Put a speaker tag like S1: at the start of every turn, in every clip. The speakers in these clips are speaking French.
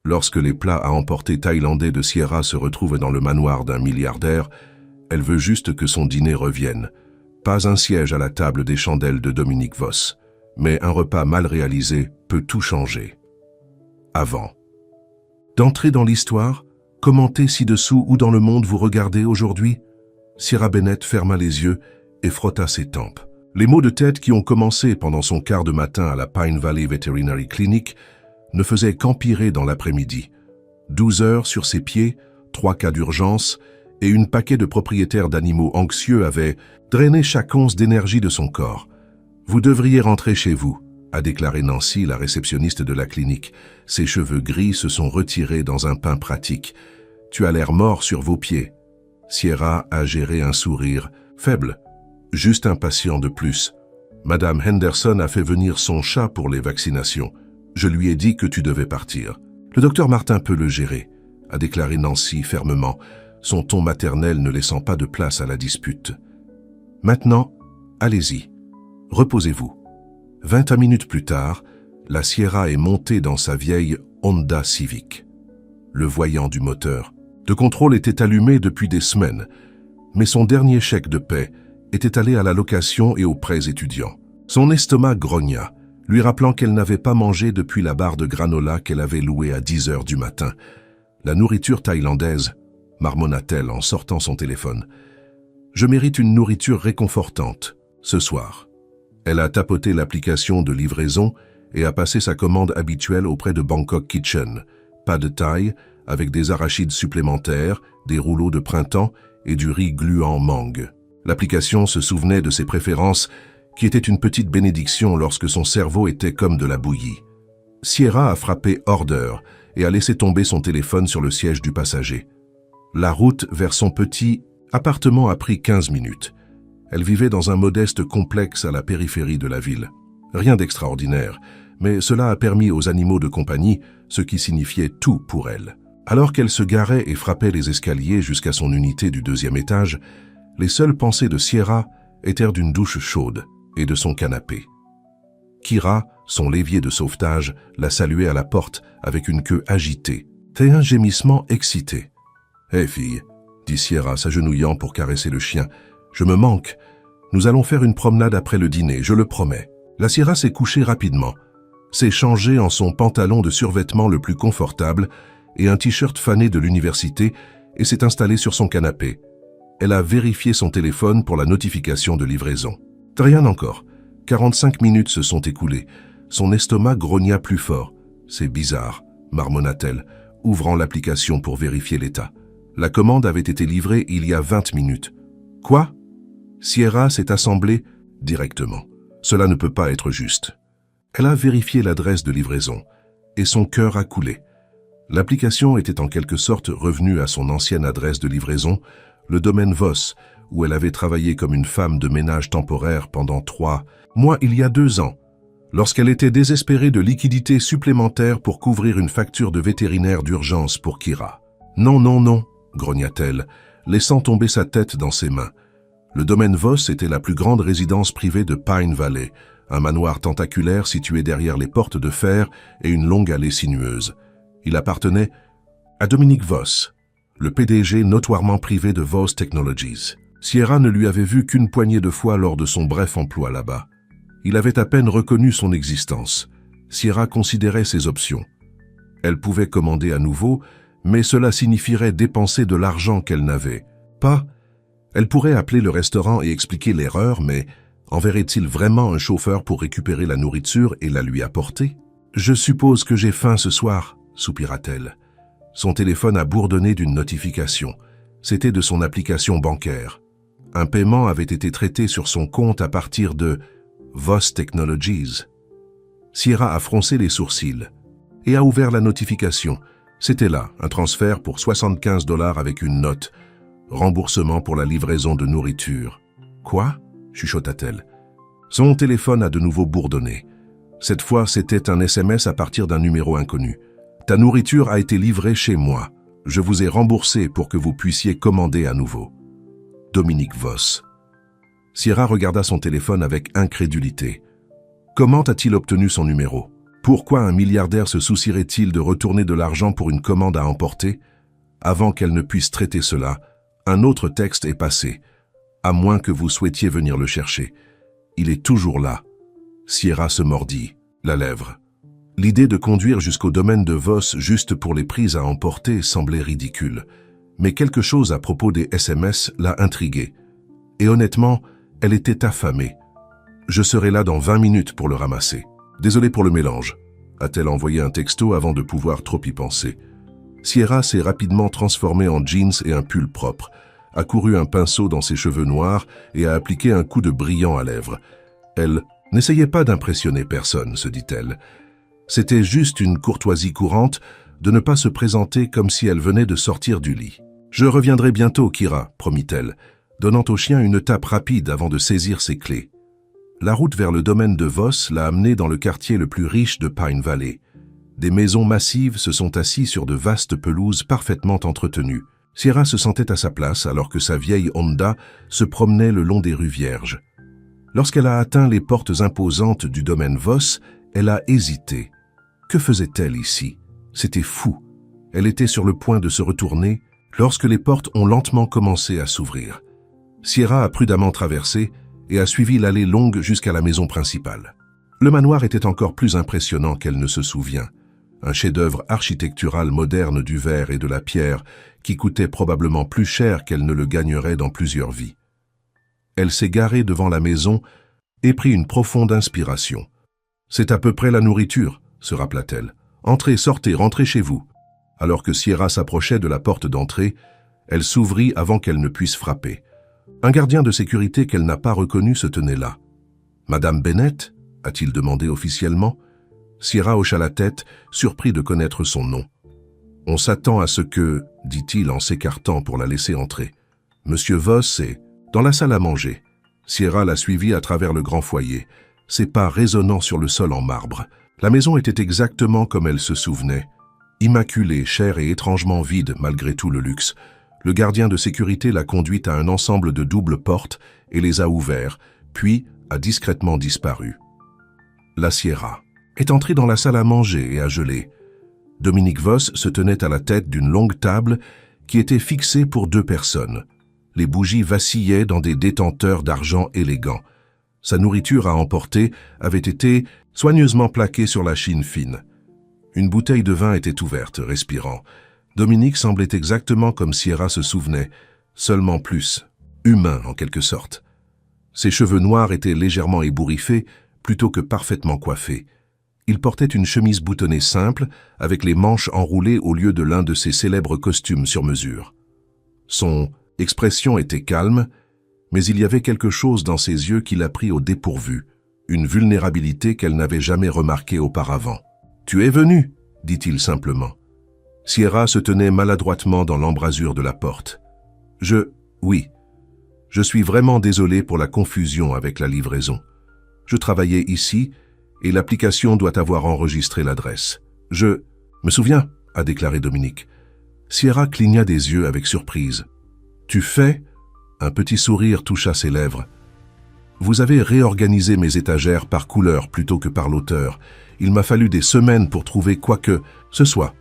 S1: Lorsque les plats à emporter thaïlandais de Sierra se retrouvent dans le manoir d'un milliardaire, elle veut juste que son dîner revienne. Pas un siège à la table des chandelles de Dominique Voss, mais un repas mal réalisé peut tout changer. Avant. D'entrer dans l'histoire, commentez ci-dessous où dans le monde vous regardez aujourd'hui. Sierra Bennett ferma les yeux et frotta ses tempes. Les maux de tête qui ont commencé pendant son quart de matin à la Pine Valley Veterinary Clinic ne faisaient qu'empirer dans l'après-midi. 12 heures sur ses pieds, 3 cas d'urgence et une paquet de propriétaires d'animaux anxieux avaient drainé chaque once d'énergie de son corps. « Vous devriez rentrer chez vous », a déclaré Nancy, la réceptionniste de la clinique. Ses cheveux gris se sont retirés dans un pain pratique. « Tu as l'air mort sur vos pieds. » Sierra a géré un sourire faible, juste un patient de plus. Madame Henderson a fait venir son chat pour les vaccinations. Je lui ai dit que tu devais partir. Le docteur Martin peut le gérer, a déclaré Nancy fermement, son ton maternel ne laissant pas de place à la dispute. Maintenant, allez-y. Reposez-vous. 20 minutes plus tard, la Sierra est montée dans sa vieille Honda Civic. Le voyant du moteur de contrôle était allumé depuis des semaines, mais son dernier chèque de paie était allé à la location et aux prêts étudiants. Son estomac grogna, lui rappelant qu'elle n'avait pas mangé depuis la barre de granola qu'elle avait louée à 10 heures du matin. La nourriture thaïlandaise, marmonna-t-elle en sortant son téléphone. Je mérite une nourriture réconfortante, ce soir. Elle a tapoté l'application de livraison et a passé sa commande habituelle auprès de Bangkok Kitchen. Pas de thaï, avec des arachides supplémentaires, des rouleaux de printemps et du riz gluant mangue. L'application se souvenait de ses préférences, qui étaient une petite bénédiction lorsque son cerveau était comme de la bouillie. Sierra a frappé « Order » et a laissé tomber son téléphone sur le siège du passager. La route vers son petit appartement a pris 15 minutes. Elle vivait dans un modeste complexe à la périphérie de la ville. Rien d'extraordinaire, mais cela a permis aux animaux de compagnie, ce qui signifiait tout pour elle. Alors qu'elle se garait et frappait les escaliers jusqu'à son unité du 2e étage, les seules pensées de Sierra étaient d'une douche chaude et de son canapé. Kira, son lévier de sauvetage, la saluait à la porte avec une queue agitée et un gémissement excité. « Hé fille », dit Sierra s'agenouillant pour caresser le chien, « je me manque. Nous allons faire une promenade après le dîner, je le promets. » La Sierra s'est couchée rapidement, s'est changée en son pantalon de survêtement le plus confortable et un t-shirt fané de l'université et s'est installée sur son canapé. Elle a vérifié son téléphone pour la notification de livraison. Rien encore. 45 minutes se sont écoulées. Son estomac grogna plus fort. « C'est bizarre », marmonna-t-elle, ouvrant l'application pour vérifier l'état. La commande avait été livrée il y a 20 minutes. « Quoi ?» Sierra s'est assemblée directement. Cela ne peut pas être juste. Elle a vérifié l'adresse de livraison et son cœur a coulé. L'application était en quelque sorte revenue à son ancienne adresse de livraison, le domaine Voss, où elle avait travaillé comme une femme de ménage temporaire pendant 3 mois il y a 2 ans, lorsqu'elle était désespérée de liquidités supplémentaires pour couvrir une facture de vétérinaire d'urgence pour Kira. « Non, non, non », grogna-t-elle, laissant tomber sa tête dans ses mains. Le domaine Voss était la plus grande résidence privée de Pine Valley, un manoir tentaculaire situé derrière les portes de fer et une longue allée sinueuse. Il appartenait à Dominique Voss, le PDG notoirement privé de Voss Technologies. Sierra ne lui avait vu qu'une poignée de fois lors de son bref emploi là-bas. Il avait à peine reconnu son existence. Sierra considérait ses options. Elle pouvait commander à nouveau, mais cela signifierait dépenser de l'argent qu'elle n'avait pas. Elle pourrait appeler le restaurant et expliquer l'erreur, mais enverrait-il vraiment un chauffeur pour récupérer la nourriture et la lui apporter? « Je suppose que j'ai faim ce soir », soupira-t-elle. Son téléphone a bourdonné d'une notification. C'était de son application bancaire. Un paiement avait été traité sur son compte à partir de Voss Technologies. Sierra a froncé les sourcils et a ouvert la notification. C'était là, un transfert pour 75 $ avec une note. Remboursement pour la livraison de nourriture. « Quoi ?» chuchota-t-elle. Son téléphone a de nouveau bourdonné. Cette fois, c'était un SMS à partir d'un numéro inconnu. « Ta nourriture a été livrée chez moi. Je vous ai remboursé pour que vous puissiez commander à nouveau. » Dominique Voss. Sierra regarda son téléphone avec incrédulité. Comment a-t-il obtenu son numéro? Pourquoi un milliardaire se soucierait-il de retourner de l'argent pour une commande à emporter? Avant qu'elle ne puisse traiter cela, un autre texte est passé, à moins que vous souhaitiez venir le chercher. Il est toujours là. Sierra se mordit la lèvre. L'idée de conduire jusqu'au domaine de Voss juste pour les prises à emporter semblait ridicule. Mais quelque chose à propos des SMS l'a intriguée. Et honnêtement, elle était affamée. « Je serai là dans 20 minutes pour le ramasser. Désolé pour le mélange », a-t-elle envoyé un texto avant de pouvoir trop y penser. Sierra s'est rapidement transformée en jeans et un pull propre, a couru un pinceau dans ses cheveux noirs et a appliqué un coup de brillant à lèvres. Elle n'essayait pas d'impressionner personne, se dit-elle. C'était juste une courtoisie courante de ne pas se présenter comme si elle venait de sortir du lit. « Je reviendrai bientôt, Kira », promit-elle, donnant au chien une tape rapide avant de saisir ses clés. La route vers le domaine de Voss l'a amenée dans le quartier le plus riche de Pine Valley. Des maisons massives se sont assises sur de vastes pelouses parfaitement entretenues. Sierra se sentait à sa place alors que sa vieille Honda se promenait le long des rues vierges. Lorsqu'elle a atteint les portes imposantes du domaine Voss, elle a hésité. Que faisait-elle ici? C'était fou. Elle était sur le point de se retourner lorsque les portes ont lentement commencé à s'ouvrir. Sierra a prudemment traversé et a suivi l'allée longue jusqu'à la maison principale. Le manoir était encore plus impressionnant qu'elle ne se souvient. Un chef-d'œuvre architectural moderne du verre et de la pierre qui coûtait probablement plus cher qu'elle ne le gagnerait dans plusieurs vies. Elle s'est garée devant la maison et prit une profonde inspiration. « C'est à peu près la nourriture », se rappela-t-elle. « Entrez, sortez, rentrez chez vous. » Alors que Sierra s'approchait de la porte d'entrée, elle s'ouvrit avant qu'elle ne puisse frapper. Un gardien de sécurité qu'elle n'a pas reconnu se tenait là. « Madame Bennett ?» a-t-il demandé officiellement. Sierra hocha la tête, surpris de connaître son nom. « On s'attend à ce que, dit-il en s'écartant pour la laisser entrer. Monsieur Voss est dans la salle à manger. » Sierra l'a suivi à travers le grand foyer, ses pas résonnant sur le sol en marbre. La maison était exactement comme elle se souvenait. Immaculée, chère et étrangement vide malgré tout le luxe. Le gardien de sécurité l'a conduite à un ensemble de doubles portes et les a ouverts, puis a discrètement disparu. La Sierra est entrée dans la salle à manger et à geler. Dominique Voss se tenait à la tête d'une longue table qui était fixée pour 2 personnes. Les bougies vacillaient dans des détenteurs d'argent élégants. Sa nourriture à emporter avait été soigneusement plaquée sur la chine fine. Une bouteille de vin était ouverte, respirant. Dominique semblait exactement comme Sierra se souvenait, seulement plus, humain en quelque sorte. Ses cheveux noirs étaient légèrement ébouriffés, plutôt que parfaitement coiffés. Il portait une chemise boutonnée simple, avec les manches enroulées au lieu de l'un de ses célèbres costumes sur mesure. Son expression était calme, mais il y avait quelque chose dans ses yeux qui l'a pris au dépourvu, une vulnérabilité qu'elle n'avait jamais remarquée auparavant. « Tu es venu » dit-il simplement. Sierra se tenait maladroitement dans l'embrasure de la porte. « Oui. Je suis vraiment désolé pour la confusion avec la livraison. Je travaillais ici et l'application doit avoir enregistré l'adresse. Je me souviens, a déclaré Dominique. Sierra cligna des yeux avec surprise. Tu fais? Un petit sourire toucha ses lèvres. Vous avez réorganisé mes étagères par couleur plutôt que par l'auteur. Il m'a fallu des semaines pour trouver quoi que ce soit.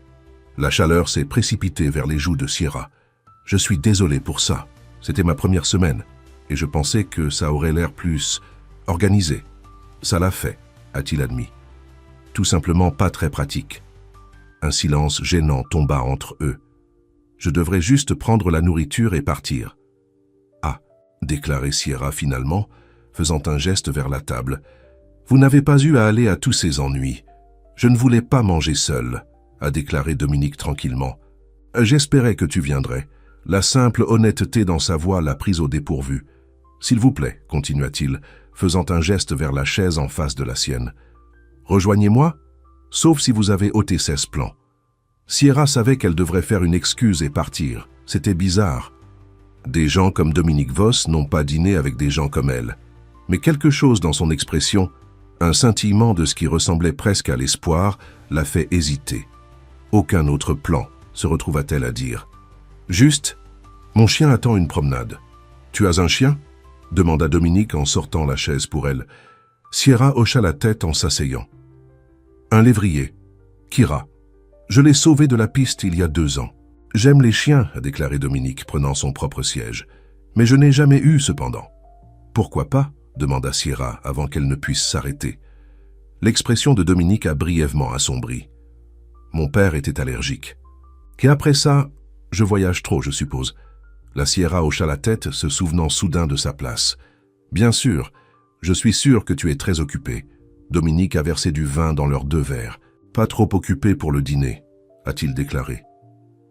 S1: La chaleur s'est précipitée vers les joues de Sierra. Je suis désolé pour ça. C'était ma première semaine et je pensais que ça aurait l'air plus organisé. Ça l'a fait, a-t-il admis. Tout simplement pas très pratique. Un silence gênant tomba entre eux. Je devrais juste prendre la nourriture et partir. Ah, déclarait Sierra finalement, faisant un geste vers la table. Vous n'avez pas eu à aller à tous ces ennuis. Je ne voulais pas manger seul, a déclaré Dominique tranquillement. J'espérais que tu viendrais. La simple honnêteté dans sa voix l'a prise au dépourvu. S'il vous plaît, continua-t-il, faisant un geste vers la chaise en face de la sienne. Rejoignez-moi, sauf si vous avez ôté 16 plans. Sierra savait qu'elle devrait faire une excuse et partir. C'était bizarre. Des gens comme Dominique Voss n'ont pas dîné avec des gens comme elle. Mais quelque chose dans son expression, un scintillement de ce qui ressemblait presque à l'espoir, l'a fait hésiter. Aucun autre plan, se retrouva-t-elle à dire. Juste, mon chien attend une promenade. Tu as un chien? Demanda Dominique en sortant la chaise pour elle. Sierra hocha la tête en s'asseyant. Un lévrier. Kira. Je l'ai sauvé de la piste il y a 2 ans. J'aime les chiens, a déclaré Dominique, prenant son propre siège. Mais je n'ai jamais eu, cependant. Pourquoi pas? Demanda Sierra avant qu'elle ne puisse s'arrêter. L'expression de Dominique a brièvement assombri. Mon père était allergique. Et après ça, je voyage trop, je suppose. La Sierra hocha la tête, se souvenant soudain de sa place. Bien sûr, je suis sûr que tu es très occupé. Dominique a versé du vin dans leurs 2 verres. Pas trop occupé pour le dîner, a-t-il déclaré.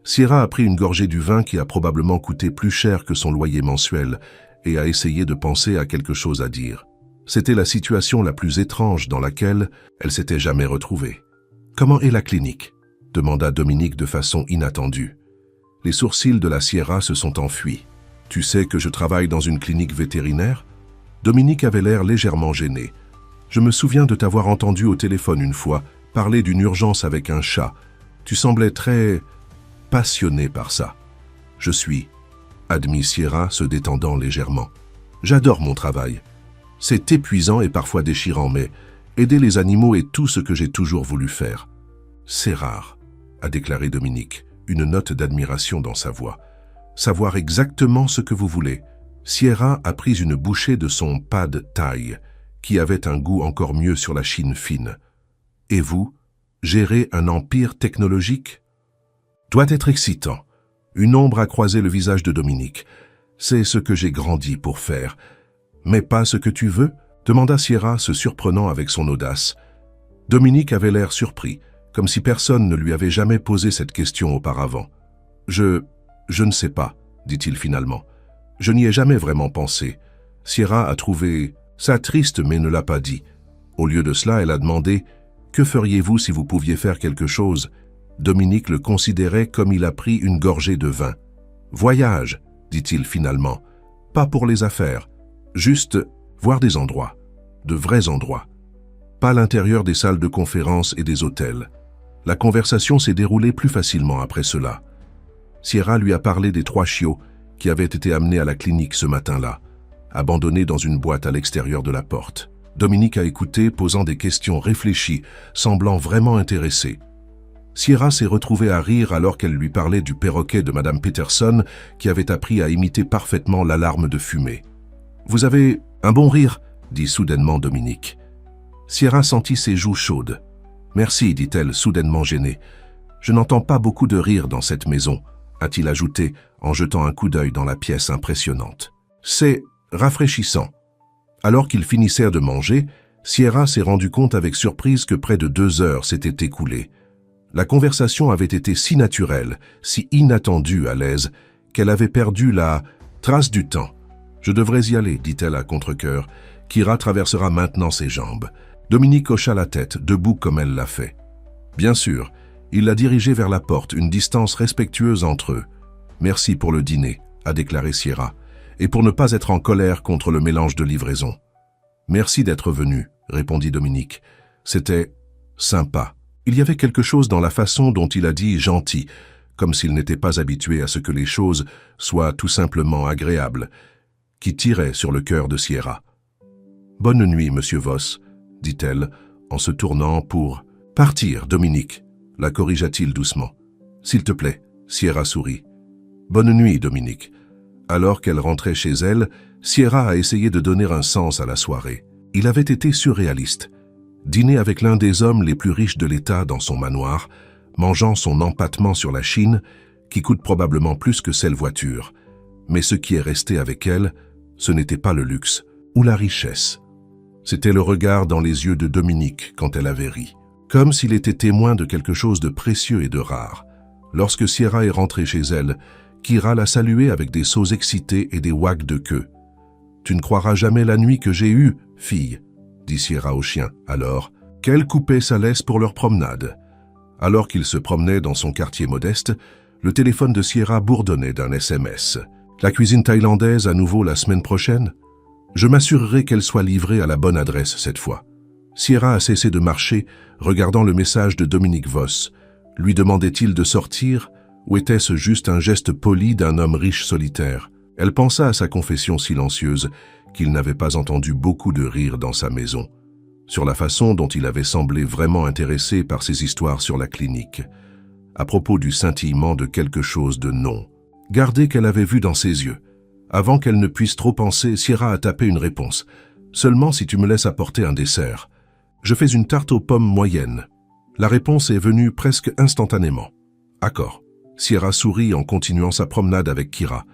S1: Sierra a pris une gorgée du vin qui a probablement coûté plus cher que son loyer mensuel et a essayé de penser à quelque chose à dire. C'était la situation la plus étrange dans laquelle elle s'était jamais retrouvée. « Comment est la clinique ?» demanda Dominique de façon inattendue. Les sourcils de la Sierra se sont enfuis. « Tu sais que je travaille dans une clinique vétérinaire ?» Dominique avait l'air légèrement gêné. « Je me souviens de t'avoir entendu au téléphone une fois parler d'une urgence avec un chat. Tu semblais très passionné par ça. »« Je suis, » admit Sierra, se détendant légèrement. « J'adore mon travail. C'est épuisant et parfois déchirant, mais aider les animaux est tout ce que j'ai toujours voulu faire. »« C'est rare, » a déclaré Dominique, une note d'admiration dans sa voix. « Savoir exactement ce que vous voulez. » Sierra a pris une bouchée de son pad thai, qui avait un goût encore mieux sur la Chine fine. « Et vous, gérer un empire technologique ?» Doit être excitant. Une ombre a croisé le visage de Dominique. « C'est ce que j'ai grandi pour faire. »« Mais pas ce que tu veux ?» demanda Sierra, se surprenant avec son audace. Dominique avait l'air surpris, comme si personne ne lui avait jamais posé cette question auparavant. « Je ne sais pas, » dit-il finalement. « Je n'y ai jamais vraiment pensé. » Sierra a trouvé ça triste mais ne l'a pas dit. Au lieu de cela, elle a demandé « Que feriez-vous si vous pouviez faire quelque chose ?» Dominique le considérait comme il a pris une gorgée de vin. « Voyage, » dit-il finalement. « Pas pour les affaires. Juste voir des endroits. De vrais endroits. Pas l'intérieur des salles de conférence et des hôtels. » La conversation s'est déroulée plus facilement après cela. Sierra lui a parlé des 3 chiots qui avaient été amenés à la clinique ce matin-là, abandonnés dans une boîte à l'extérieur de la porte. Dominique a écouté, posant des questions réfléchies, semblant vraiment intéressé. Sierra s'est retrouvée à rire alors qu'elle lui parlait du perroquet de Madame Peterson qui avait appris à imiter parfaitement l'alarme de fumée. « Vous avez un bon rire » dit soudainement Dominique. Sierra sentit ses joues chaudes. « Merci » dit-elle, soudainement gênée. « Je n'entends pas beaucoup de rire dans cette maison » a-t-il ajouté en jetant un coup d'œil dans la pièce impressionnante. « C'est rafraîchissant. » Alors qu'ils finissèrent de manger, Sierra s'est rendu compte avec surprise que près de 2 heures s'étaient écoulées. La conversation avait été si naturelle, si inattendue à l'aise, qu'elle avait perdu la trace du temps. « Je devrais y aller, » dit-elle à contre-cœur. « Kira traversera maintenant ses jambes. » Dominique hocha la tête, debout comme elle l'a fait. Bien sûr, il l'a dirigée vers la porte, une distance respectueuse entre eux. « Merci pour le dîner, » a déclaré Sierra, et pour ne pas être en colère contre le mélange de livraison. « Merci d'être venu, » répondit Dominique. C'était sympa. Il y avait quelque chose dans la façon dont il a dit « gentil », comme s'il n'était pas habitué à ce que les choses soient tout simplement agréables, qui tirait sur le cœur de Sierra. « Bonne nuit, monsieur Voss, » dit-elle, en se tournant pour « Partir, Dominique », la corrigea-t-il doucement. « S'il te plaît », Sierra sourit. « Bonne nuit, Dominique. » Alors qu'elle rentrait chez elle, Sierra a essayé de donner un sens à la soirée. Il avait été surréaliste. Dîner avec l'un des hommes les plus riches de l'État dans son manoir, mangeant son empattement sur la Chine, qui coûte probablement plus que celle voiture. Mais ce qui est resté avec elle, ce n'était pas le luxe ou la richesse. C'était le regard dans les yeux de Dominique quand elle avait ri, comme s'il était témoin de quelque chose de précieux et de rare. Lorsque Sierra est rentrée chez elle, Kira l'a saluée avec des sauts excités et des wags de queue. « Tu ne croiras jamais la nuit que j'ai eue, fille », dit Sierra au chien. Alors, qu'elle coupait sa laisse pour leur promenade. Alors qu'il se promenait dans son quartier modeste, le téléphone de Sierra bourdonnait d'un SMS. « La cuisine thaïlandaise à nouveau la semaine prochaine ? Je m'assurerai qu'elle soit livrée à la bonne adresse cette fois. » Sierra a cessé de marcher, regardant le message de Dominique Voss. Lui demandait-il de sortir, ou était-ce juste un geste poli d'un homme riche solitaire? Elle pensa à sa confession silencieuse, qu'il n'avait pas entendu beaucoup de rire dans sa maison. sur la façon dont il avait semblé vraiment intéressé par ses histoires sur la clinique, à propos du scintillement de quelque chose de non. Gardez qu'elle avait vu dans ses yeux. Avant qu'elle ne puisse trop penser, Sierra a tapé une réponse. « Seulement si tu me laisses apporter un dessert. Je fais une tarte aux pommes moyenne. » La réponse est venue presque instantanément. « Accord. » Sierra sourit en continuant sa promenade avec Kira.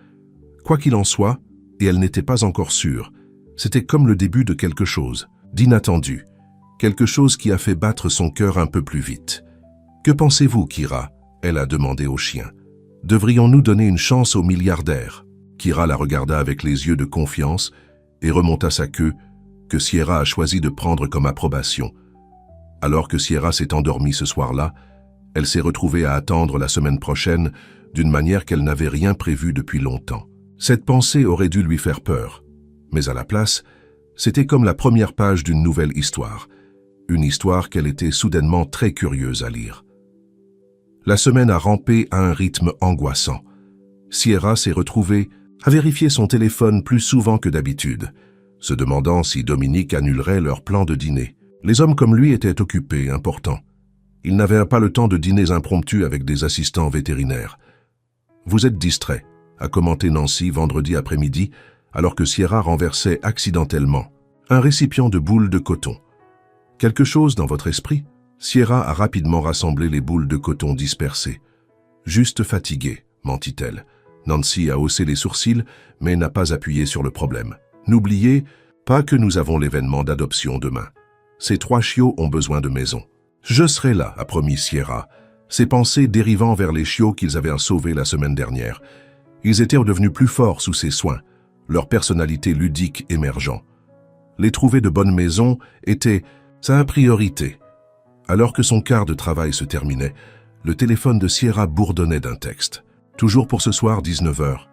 S1: Quoi qu'il en soit, et elle n'était pas encore sûre, c'était comme le début de quelque chose, d'inattendu, quelque chose qui a fait battre son cœur un peu plus vite. « Que pensez-vous, Kira ?» elle a demandé au chien. « Devrions-nous donner une chance au milliardaire ?» Kira la regarda avec les yeux de confiance et remonta sa queue, que Sierra a choisi de prendre comme approbation. Alors que Sierra s'est endormie ce soir-là, elle s'est retrouvée à attendre la semaine prochaine d'une manière qu'elle n'avait rien prévu depuis longtemps. Cette pensée aurait dû lui faire peur, mais à la place, c'était comme la première page d'une nouvelle histoire, une histoire qu'elle était soudainement très curieuse à lire. La semaine a rampé à un rythme angoissant. Sierra s'est retrouvée à vérifier son téléphone plus souvent que d'habitude, se demandant si Dominique annulerait leur plan de dîner. Les hommes comme lui étaient occupés, importants. Ils n'avaient pas le temps de dîners impromptus avec des assistants vétérinaires. « Vous êtes distrait », a commenté Nancy vendredi après-midi, alors que Sierra renversait accidentellement un récipient de boules de coton. « Quelque chose dans votre esprit ?» Sierra a rapidement rassemblé les boules de coton dispersées. « Juste fatiguée », mentit-elle. Nancy a haussé les sourcils, mais n'a pas appuyé sur le problème. « N'oubliez pas que nous avons l'événement d'adoption demain. Ces 3 chiots ont besoin de maison. »« Je serai là », a promis Sierra, ses pensées dérivant vers les chiots qu'ils avaient sauvés la semaine dernière. Ils étaient devenus plus forts sous ses soins, leur personnalité ludique émergeant. Les trouver de bonne maison était sa priorité. Alors que son quart de travail se terminait, le téléphone de Sierra bourdonnait d'un texte. Toujours pour ce soir, 19h.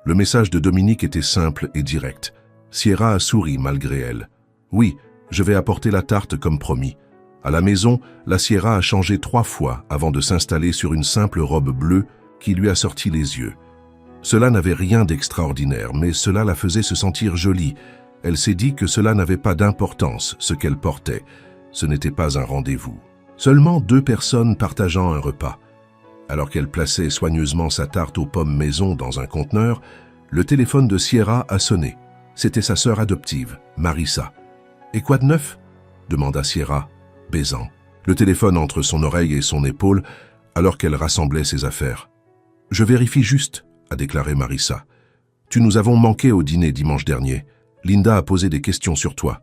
S1: Le message de Dominique était simple et direct. Sierra a souri malgré elle. Oui, je vais apporter la tarte comme promis. À la maison, la Sierra a changé 3 fois avant de s'installer sur une simple robe bleue qui lui a sorti les yeux. Cela n'avait rien d'extraordinaire, mais cela la faisait se sentir jolie. Elle s'est dit que cela n'avait pas d'importance, ce qu'elle portait. Ce n'était pas un rendez-vous. Seulement 2 personnes partageant un repas. Alors qu'elle plaçait soigneusement sa tarte aux pommes maison dans un conteneur, le téléphone de Sierra a sonné. C'était sa sœur adoptive, Marissa. « Et quoi de neuf ?» demanda Sierra, baisant. Le téléphone entre son oreille et son épaule, alors qu'elle rassemblait ses affaires. « Je vérifie juste », a déclaré Marissa. « Tu nous avons manqué au dîner dimanche dernier. Linda a posé des questions sur toi. »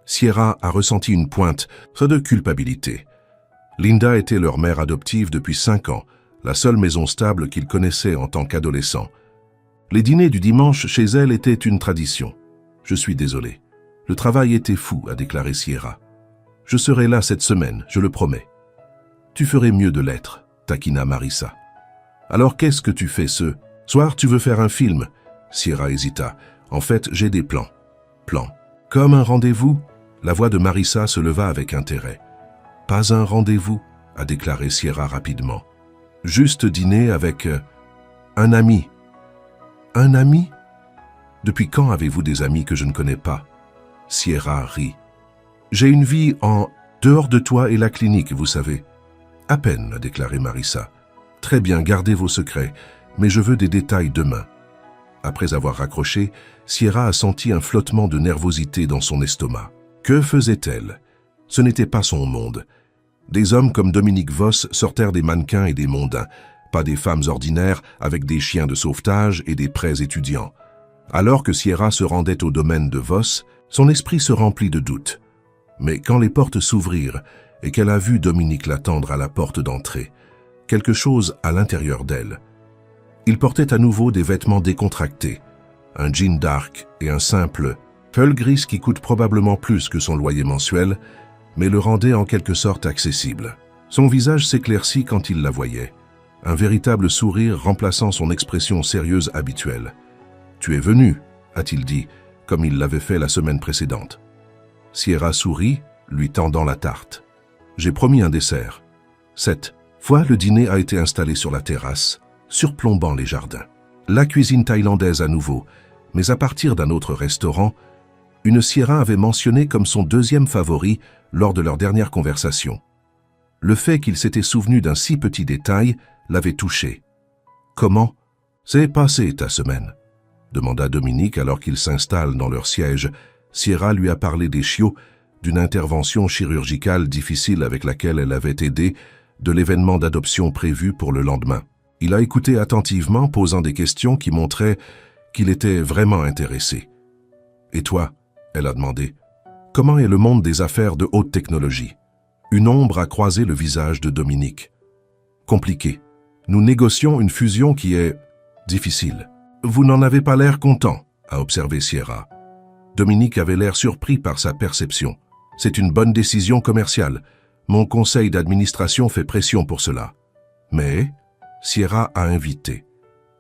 S1: Sierra a ressenti une pointe de culpabilité. Linda était leur mère adoptive depuis 5 ans, la seule maison stable qu'ils connaissaient en tant qu'adolescents. Les dîners du dimanche chez elle étaient une tradition. « Je suis désolé. Le travail était fou », a déclaré Sierra. « Je serai là cette semaine, je le promets. »« Tu ferais mieux de l'être », taquina Marissa. « Alors qu'est-ce que tu fais ce soir? Tu veux faire un film ?» Sierra hésita. « En fait, j'ai des plans. »« Plans. Comme un rendez-vous ?» La voix de Marissa se leva avec intérêt. « Pas un rendez-vous », a déclaré Sierra rapidement. « Juste dîner avec un ami. »« Un ami? Depuis quand avez-vous des amis que je ne connais pas ?» Sierra rit. « J'ai une vie en dehors de toi et la clinique, vous savez. »« À peine, » a déclaré Marissa. « Très bien, gardez vos secrets, mais je veux des détails demain. » Après avoir raccroché, Sierra a senti un flottement de nervosité dans son estomac. Que faisait-elle? Ce n'était pas son monde. Des hommes comme Dominique Voss sortèrent des mannequins et des mondains, pas des femmes ordinaires avec des chiens de sauvetage et des prêts étudiants. Alors que Sierra se rendait au domaine de Voss, son esprit se remplit de doutes. Mais quand les portes s'ouvrirent et qu'elle a vu Dominique l'attendre à la porte d'entrée, quelque chose à l'intérieur d'elle. Il portait à nouveau des vêtements décontractés, un jean dark et un simple pull gris qui coûte probablement plus que son loyer mensuel, mais le rendait en quelque sorte accessible. Son visage s'éclaircit quand il la voyait, un véritable sourire remplaçant son expression sérieuse habituelle. « Tu es venu » a-t-il dit, comme il l'avait fait la semaine précédente. Sierra sourit, lui tendant la tarte. « J'ai promis un dessert. » Cette fois, le dîner a été installé sur la terrasse, surplombant les jardins. La cuisine thaïlandaise à nouveau, mais à partir d'un autre restaurant, une Sierra avait mentionné comme son deuxième favori lors de leur dernière conversation. Le fait qu'il s'était souvenu d'un si petit détail l'avait touché. « Comment s'est passée ta semaine ?» demanda Dominique alors qu'ils s'installent dans leur siège. Sierra lui a parlé des chiots, d'une intervention chirurgicale difficile avec laquelle elle avait aidé, de l'événement d'adoption prévu pour le lendemain. Il a écouté attentivement, posant des questions qui montraient qu'il était vraiment intéressé. « Et toi ?» elle a demandé. « Comment est le monde des affaires de haute technologie ?» Une ombre a croisé le visage de Dominique. « Compliqué. Nous négocions une fusion qui est difficile. »« Vous n'en avez pas l'air content », a observé Sierra. Dominique avait l'air surpris par sa perception. « C'est une bonne décision commerciale. Mon conseil d'administration fait pression pour cela. » Mais Sierra a invité.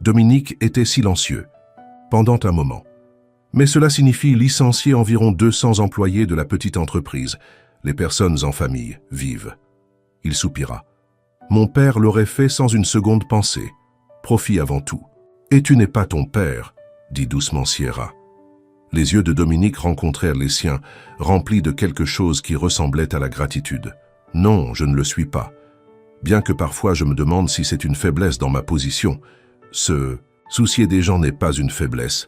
S1: Dominique était silencieux, pendant un moment. « Mais cela signifie licencier environ 200 employés de la petite entreprise. Les personnes en famille vivent. » Il soupira. « Mon père l'aurait fait sans une seconde pensée. Profit avant tout. »« Et tu n'es pas ton père, » dit doucement Sierra. Les yeux de Dominique rencontrèrent les siens, remplis de quelque chose qui ressemblait à la gratitude. « Non, je ne le suis pas. Bien que parfois je me demande si c'est une faiblesse dans ma position. Se soucier des gens n'est pas une faiblesse, »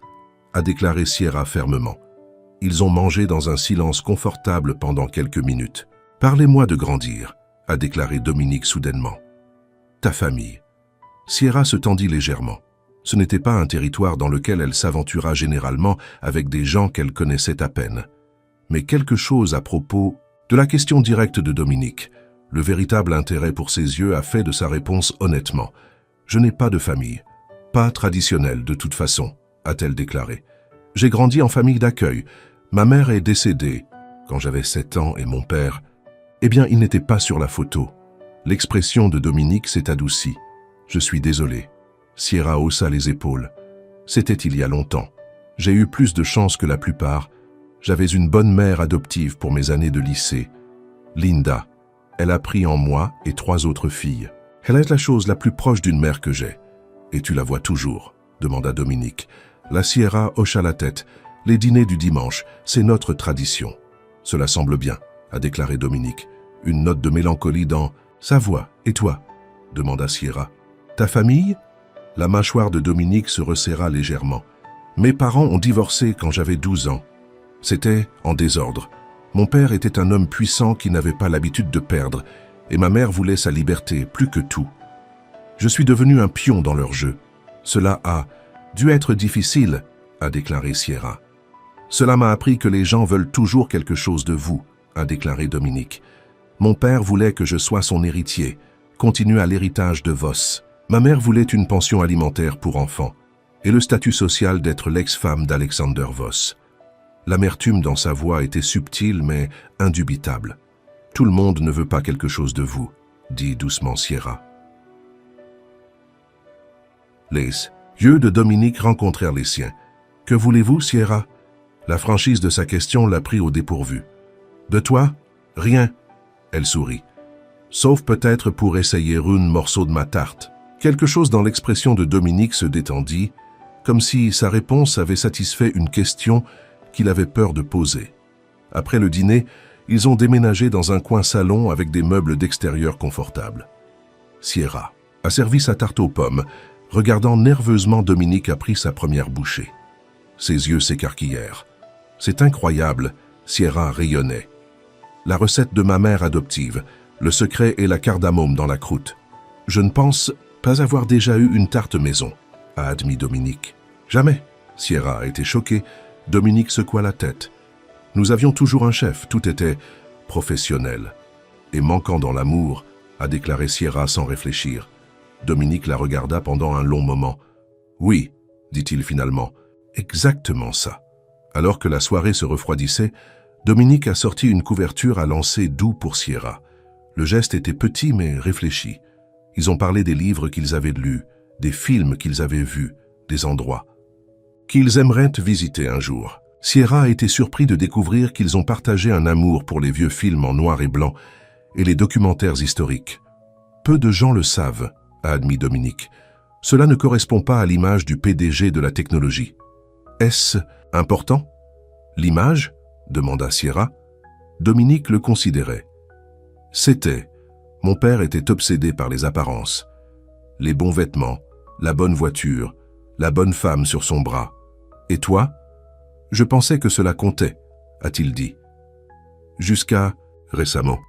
S1: a déclaré Sierra fermement. Ils ont mangé dans un silence confortable pendant quelques minutes. « Parlez-moi de grandir, » a déclaré Dominique soudainement. « Ta famille. » Sierra se tendit légèrement. Ce n'était pas un territoire dans lequel elle s'aventura généralement avec des gens qu'elle connaissait à peine. Mais quelque chose à propos de la question directe de Dominique. Le véritable intérêt pour ses yeux a fait de sa réponse honnêtement. « Je n'ai pas de famille. Pas traditionnelle de toute façon, » a-t-elle déclaré. « J'ai grandi en famille d'accueil. Ma mère est décédée quand j'avais 7 ans et mon père... Eh bien, il n'était pas sur la photo. » L'expression de Dominique s'est adoucie. « Je suis désolé. » Sierra haussa les épaules. « C'était il y a longtemps. J'ai eu plus de chance que la plupart. J'avais une bonne mère adoptive pour mes années de lycée. Linda. Elle a pris en moi et 3 autres filles. Elle est la chose la plus proche d'une mère que j'ai. Et tu la vois toujours ?» demanda Dominique. La Sierra hocha la tête. « Les dîners du dimanche, c'est notre tradition. »« Cela semble bien, » a déclaré Dominique. Une note de mélancolie dans « sa voix. Et toi ?» demanda Sierra. « Ta famille ?» La mâchoire de Dominique se resserra légèrement. « Mes parents ont divorcé quand j'avais 12 ans. C'était en désordre. Mon père était un homme puissant qui n'avait pas l'habitude de perdre, et ma mère voulait sa liberté plus que tout. Je suis devenu un pion dans leur jeu. Cela a dû être difficile, » a déclaré Sierra. « Cela m'a appris que les gens veulent toujours quelque chose de vous, » a déclaré Dominique. « Mon père voulait que je sois son héritier, continue à l'héritage de Voss. Ma mère voulait une pension alimentaire pour enfants et le statut social d'être l'ex-femme d'Alexander Voss. » L'amertume dans sa voix était subtile mais indubitable. « Tout le monde ne veut pas quelque chose de vous, » dit doucement Sierra. Les yeux de Dominique rencontrèrent les siens. « Que voulez-vous, Sierra ?» La franchise de sa question l'a pris au dépourvu. « De toi ? Rien. » Elle sourit. « Sauf peut-être pour essayer un morceau de ma tarte. » Quelque chose dans l'expression de Dominique se détendit, comme si sa réponse avait satisfait une question qu'il avait peur de poser. Après le dîner, ils ont déménagé dans un coin salon avec des meubles d'extérieur confortables. Sierra a servi sa tarte aux pommes. Regardant nerveusement, Dominique a pris sa première bouchée. Ses yeux s'écarquillèrent. « C'est incroyable », Sierra rayonnait. « La recette de ma mère adoptive, le secret est la cardamome dans la croûte. Je ne pense pas avoir déjà eu une tarte maison, » a admis Dominique. « Jamais », Sierra a été choquée. Dominique secoua la tête. « Nous avions toujours un chef, tout était professionnel. Et manquant dans l'amour, » a déclaré Sierra sans réfléchir. Dominique la regarda pendant un long moment. « Oui, » dit-il finalement, « exactement ça. » Alors que la soirée se refroidissait, Dominique a sorti une couverture à lancer doux pour Sierra. Le geste était petit mais réfléchi. Ils ont parlé des livres qu'ils avaient lus, des films qu'ils avaient vus, des endroits qu'ils aimeraient visiter un jour. Sierra a été surpris de découvrir qu'ils ont partagé un amour pour les vieux films en noir et blanc et les documentaires historiques. Peu de gens le savent, a admis Dominique. Cela ne correspond pas à l'image du PDG de la technologie. Est-ce important ? L'image ? Demanda Sierra. Dominique le considérait. C'était. Mon père était obsédé par les apparences. Les bons vêtements, la bonne voiture, la bonne femme sur son bras. Et toi ? Je pensais que cela comptait, a-t-il dit. Jusqu'à récemment.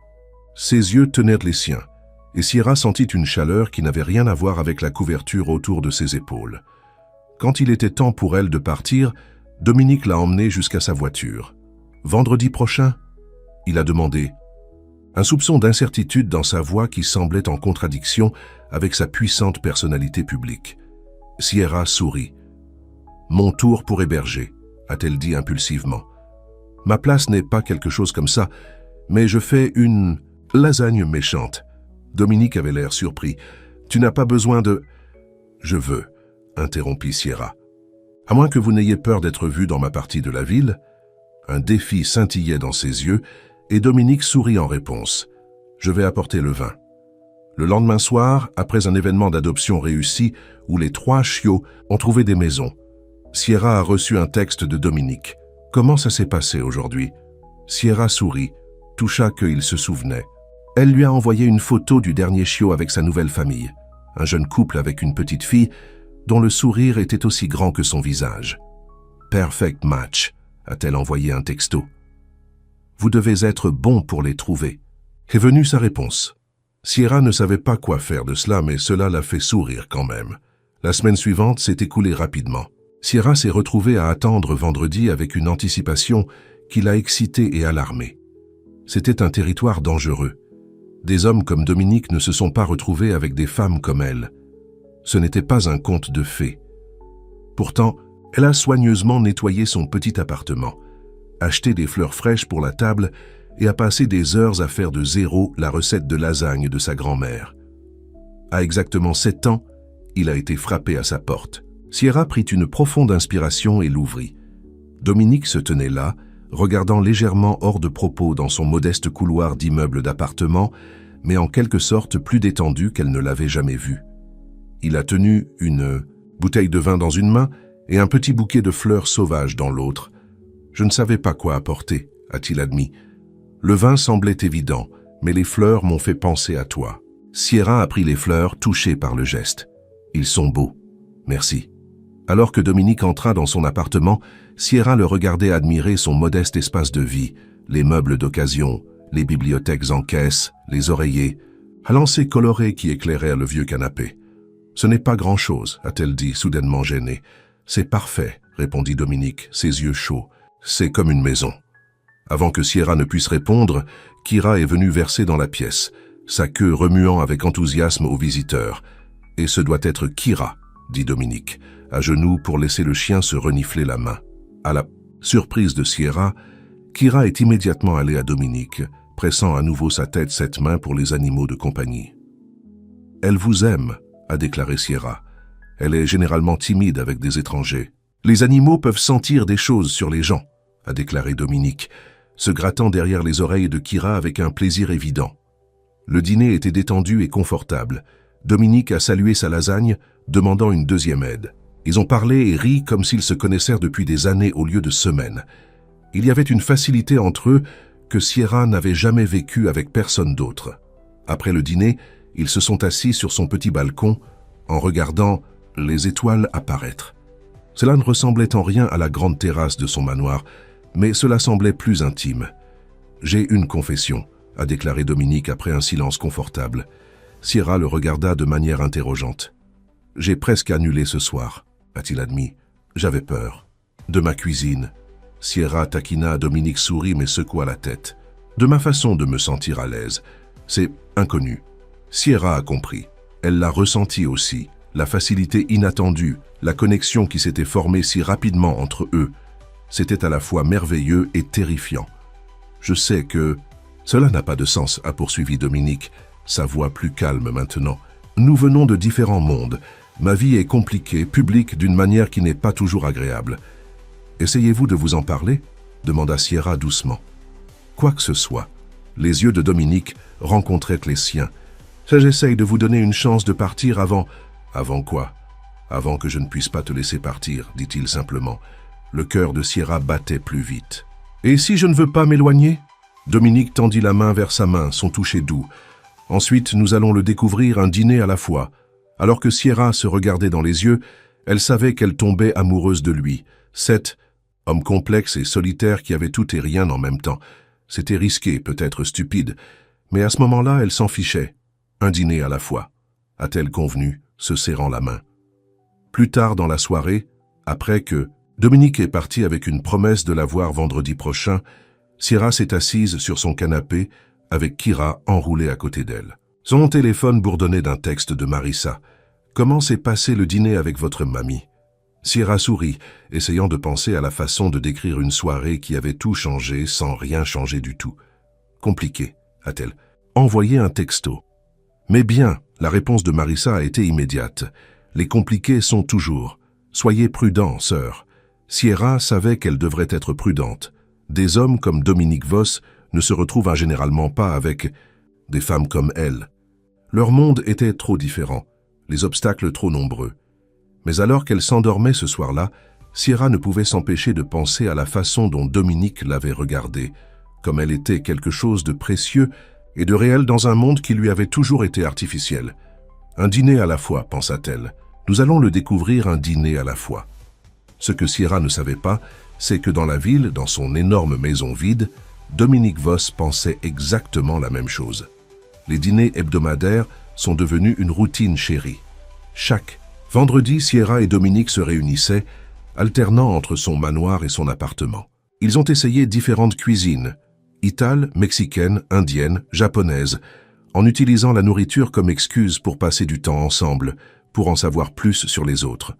S1: Ses yeux tenaient les siens, et Sierra sentit une chaleur qui n'avait rien à voir avec la couverture autour de ses épaules. Quand il était temps pour elle de partir, Dominique l'a emmenée jusqu'à sa voiture. « Vendredi prochain ?» il a demandé. Un soupçon d'incertitude dans sa voix qui semblait en contradiction avec sa puissante personnalité publique. Sierra sourit. « Mon tour pour héberger », a-t-elle dit impulsivement. « Ma place n'est pas quelque chose comme ça, mais je fais une lasagne méchante. » Dominique avait l'air surpris. « Tu n'as pas besoin de... »« Je veux, » interrompit Sierra. « À moins que vous n'ayez peur d'être vu dans ma partie de la ville. » Un défi scintillait dans ses yeux, et Dominique sourit en réponse. « Je vais apporter le vin. » Le lendemain soir, après un événement d'adoption réussi où les 3 chiots ont trouvé des maisons, Sierra a reçu un texte de Dominique. « Comment ça s'est passé aujourd'hui ?» Sierra sourit, toucha qu'il se souvenait. Elle lui a envoyé une photo du dernier chiot avec sa nouvelle famille, un jeune couple avec une petite fille dont le sourire était aussi grand que son visage. « Perfect match », a-t-elle envoyé un texto. « Vous devez être bon pour les trouver », est venue sa réponse. Sierra ne savait pas quoi faire de cela, mais cela l'a fait sourire quand même. La semaine suivante s'est écoulée rapidement. Sierra s'est retrouvée à attendre vendredi avec une anticipation qui l'a excitée et alarmée. C'était un territoire dangereux. Des hommes comme Dominique ne se sont pas retrouvés avec des femmes comme elle. Ce n'était pas un conte de fées. Pourtant, elle a soigneusement nettoyé son petit appartement, acheté des fleurs fraîches pour la table et a passé des heures à faire de zéro la recette de lasagne de sa grand-mère. À exactement 7 ans, il a été frappé à sa porte. Sierra prit une profonde inspiration et l'ouvrit. Dominique se tenait là, regardant légèrement hors de propos dans son modeste couloir d'immeuble d'appartement, mais en quelque sorte plus détendu qu'elle ne l'avait jamais vu. Il a tenu une bouteille de vin dans une main et un petit bouquet de fleurs sauvages dans l'autre. « Je ne savais pas quoi apporter », a-t-il admis. « Le vin semblait évident, mais les fleurs m'ont fait penser à toi. » Sierra a pris les fleurs, touchée par le geste. « Ils sont beaux. Merci. » Alors que Dominique entra dans son appartement, Sierra le regardait admirer son modeste espace de vie, les meubles d'occasion, les bibliothèques en caisse, les oreillers, à lancer coloré qui éclairèrent le vieux canapé. « Ce n'est pas grand-chose, » a-t-elle dit, soudainement gênée. « C'est parfait, » répondit Dominique, ses yeux chauds. « C'est comme une maison. » Avant que Sierra ne puisse répondre, Kira est venue verser dans la pièce, sa queue remuant avec enthousiasme aux visiteurs. « Et ce doit être Kira, » dit Dominique, à genoux pour laisser le chien se renifler la main. À la surprise de Sierra, Kira est immédiatement allée à Dominique, pressant à nouveau sa tête cette main pour les animaux de compagnie. « Elle vous aime », a déclaré Sierra. Elle est généralement timide avec des étrangers. « Les animaux peuvent sentir des choses sur les gens », a déclaré Dominique, se grattant derrière les oreilles de Kira avec un plaisir évident. Le dîner était détendu et confortable. Dominique a salué sa lasagne, demandant une deuxième aide. Ils ont parlé et ri comme s'ils se connaissèrent depuis des années au lieu de semaines. Il y avait une facilité entre eux que Sierra n'avait jamais vécue avec personne d'autre. Après le dîner, ils se sont assis sur son petit balcon en regardant les étoiles apparaître. Cela ne ressemblait en rien à la grande terrasse de son manoir, mais cela semblait plus intime. « J'ai une confession », a déclaré Dominique après un silence confortable. Sierra le regarda de manière interrogeante. « J'ai presque annulé ce soir », a-t-il admis. « J'avais peur. »« De ma cuisine ?» Sierra taquina, Dominique sourit mais secoua la tête. « De ma façon de me sentir à l'aise. C'est inconnu. » Sierra a compris. Elle l'a ressenti aussi, la facilité inattendue, la connexion qui s'était formée si rapidement entre eux. C'était à la fois merveilleux et terrifiant. « Je sais que... » « Cela n'a pas de sens, » a poursuivi Dominique, sa voix plus calme maintenant. « Nous venons de différents mondes. Ma vie est compliquée, publique d'une manière qui n'est pas toujours agréable. Essayez-vous de vous en parler ?» demanda Sierra doucement. Quoi que ce soit, les yeux de Dominique rencontraient les siens. « J'essaye de vous donner une chance de partir avant... »« Avant quoi ?»« Avant que je ne puisse pas te laisser partir, dit-il simplement. Le cœur de Sierra battait plus vite. « Et si je ne veux pas m'éloigner ?» Dominique tendit la main vers sa main, son toucher doux. « Ensuite, nous allons le découvrir un dîner à la fois. » Alors que Sierra se regardait dans les yeux, elle savait qu'elle tombait amoureuse de lui. Cet homme complexe et solitaire qui avait tout et rien en même temps. C'était risqué, peut-être stupide, mais à ce moment-là, elle s'en fichait. Un dîner à la fois, a-t-elle convenu, se serrant la main. Plus tard dans la soirée, après que Dominique est parti avec une promesse de la voir vendredi prochain, Sierra s'est assise sur son canapé avec Kira enroulée à côté d'elle. Son téléphone bourdonnait d'un texte de Marissa. « Comment s'est passé le dîner avec votre mamie ?» Sierra sourit, essayant de penser à la façon de décrire une soirée qui avait tout changé sans rien changer du tout. « Compliqué », a-t-elle. « Envoyer un texto. » Mais bien, la réponse de Marissa a été immédiate. « Les compliqués sont toujours. Soyez prudents, sœur. » Sierra savait qu'elle devrait être prudente. Des hommes comme Dominique Voss ne se retrouvent généralement pas avec des femmes comme elle. Leur monde était trop différent, les obstacles trop nombreux. Mais alors qu'elle s'endormait ce soir-là, Sierra ne pouvait s'empêcher de penser à la façon dont Dominique l'avait regardée, comme elle était quelque chose de précieux et de réel dans un monde qui lui avait toujours été artificiel. Un dîner à la fois, pensa-t-elle. Nous allons le découvrir un dîner à la fois. Ce que Sierra ne savait pas, c'est que dans la ville, dans son énorme maison vide, Dominique Voss pensait exactement la même chose. Les dîners hebdomadaires sont devenus une routine chérie. Chaque vendredi, Sierra et Dominique se réunissaient, alternant entre son manoir et son appartement. Ils ont essayé différentes cuisines, italienne, mexicaine, indienne, japonaise, en utilisant la nourriture comme excuse pour passer du temps ensemble, pour en savoir plus sur les autres.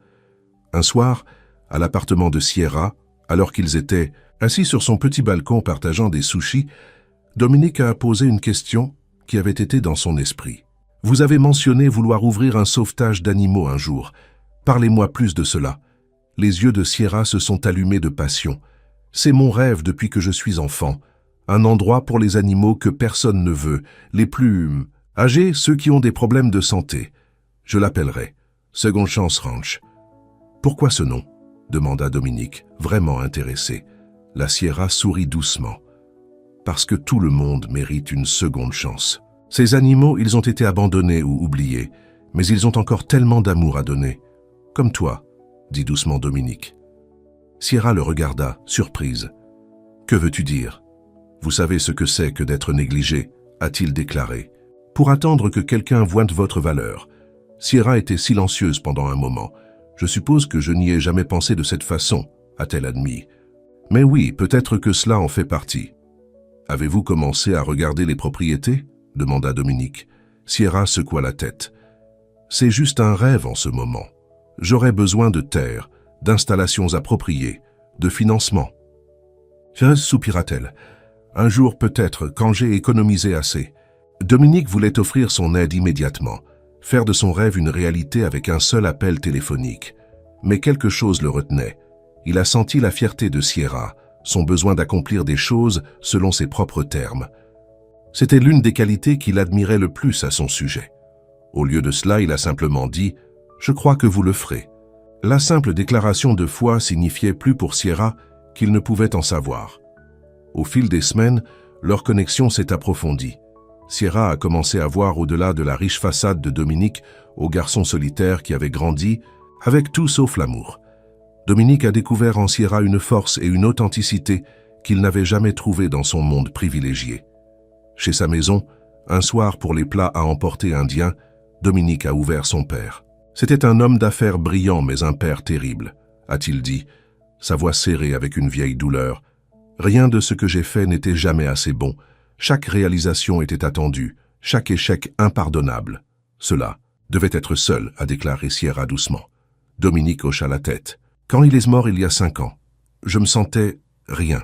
S1: Un soir, à l'appartement de Sierra, alors qu'ils étaient assis sur son petit balcon partageant des sushis, Dominique a posé une question qui avait été dans son esprit. « Vous avez mentionné vouloir ouvrir un sauvetage d'animaux un jour. Parlez-moi plus de cela. » Les yeux de Sierra se sont allumés de passion. « C'est mon rêve depuis que je suis enfant. Un endroit pour les animaux que personne ne veut, les plus âgés, ceux qui ont des problèmes de santé. Je l'appellerai Second Chance Ranch. » « Pourquoi ce nom ?» demanda Dominique, vraiment intéressé. La Sierra sourit doucement. « Parce que tout le monde mérite une seconde chance. Ces animaux, ils ont été abandonnés ou oubliés, mais ils ont encore tellement d'amour à donner. Comme toi, » dit doucement Dominique. Sierra le regarda, surprise. « Que veux-tu dire ? Vous savez ce que c'est que d'être négligé, » a-t-il déclaré. « Pour attendre que quelqu'un voie votre valeur. » Sierra était silencieuse pendant un moment. « Je suppose que je n'y ai jamais pensé de cette façon, » a-t-elle admis. « Mais oui, peut-être que cela en fait partie. »« Avez-vous commencé à regarder les propriétés ?» demanda Dominique. Sierra secoua la tête. « C'est juste un rêve en ce moment. J'aurais besoin de terre, d'installations appropriées, de financement. » Soupira-t-elle. « Un jour peut-être, quand j'ai économisé assez. » Dominique voulait offrir son aide immédiatement, faire de son rêve une réalité avec un seul appel téléphonique. Mais quelque chose le retenait. Il a senti la fierté de Sierra, son besoin d'accomplir des choses selon ses propres termes. C'était l'une des qualités qu'il admirait le plus à son sujet. Au lieu de cela, il a simplement dit « Je crois que vous le ferez ». La simple déclaration de foi signifiait plus pour Sierra qu'il ne pouvait en savoir. Au fil des semaines, leur connexion s'est approfondie. Sierra a commencé à voir au-delà de la riche façade de Dominique au garçon solitaire qui avait grandi, avec tout sauf l'amour. Dominique a découvert en Sierra une force et une authenticité qu'il n'avait jamais trouvées dans son monde privilégié. Chez sa maison, un soir pour les plats à emporter indiens, Dominique a ouvert son père. C'était un homme d'affaires brillant mais un père terrible, a-t-il dit, sa voix serrée avec une vieille douleur. Rien de ce que j'ai fait n'était jamais assez bon. Chaque réalisation était attendue, chaque échec impardonnable. Cela devait être seul, a déclaré Sierra doucement. Dominique hocha la tête. Quand il est mort il y a 5 ans, je me sentais rien,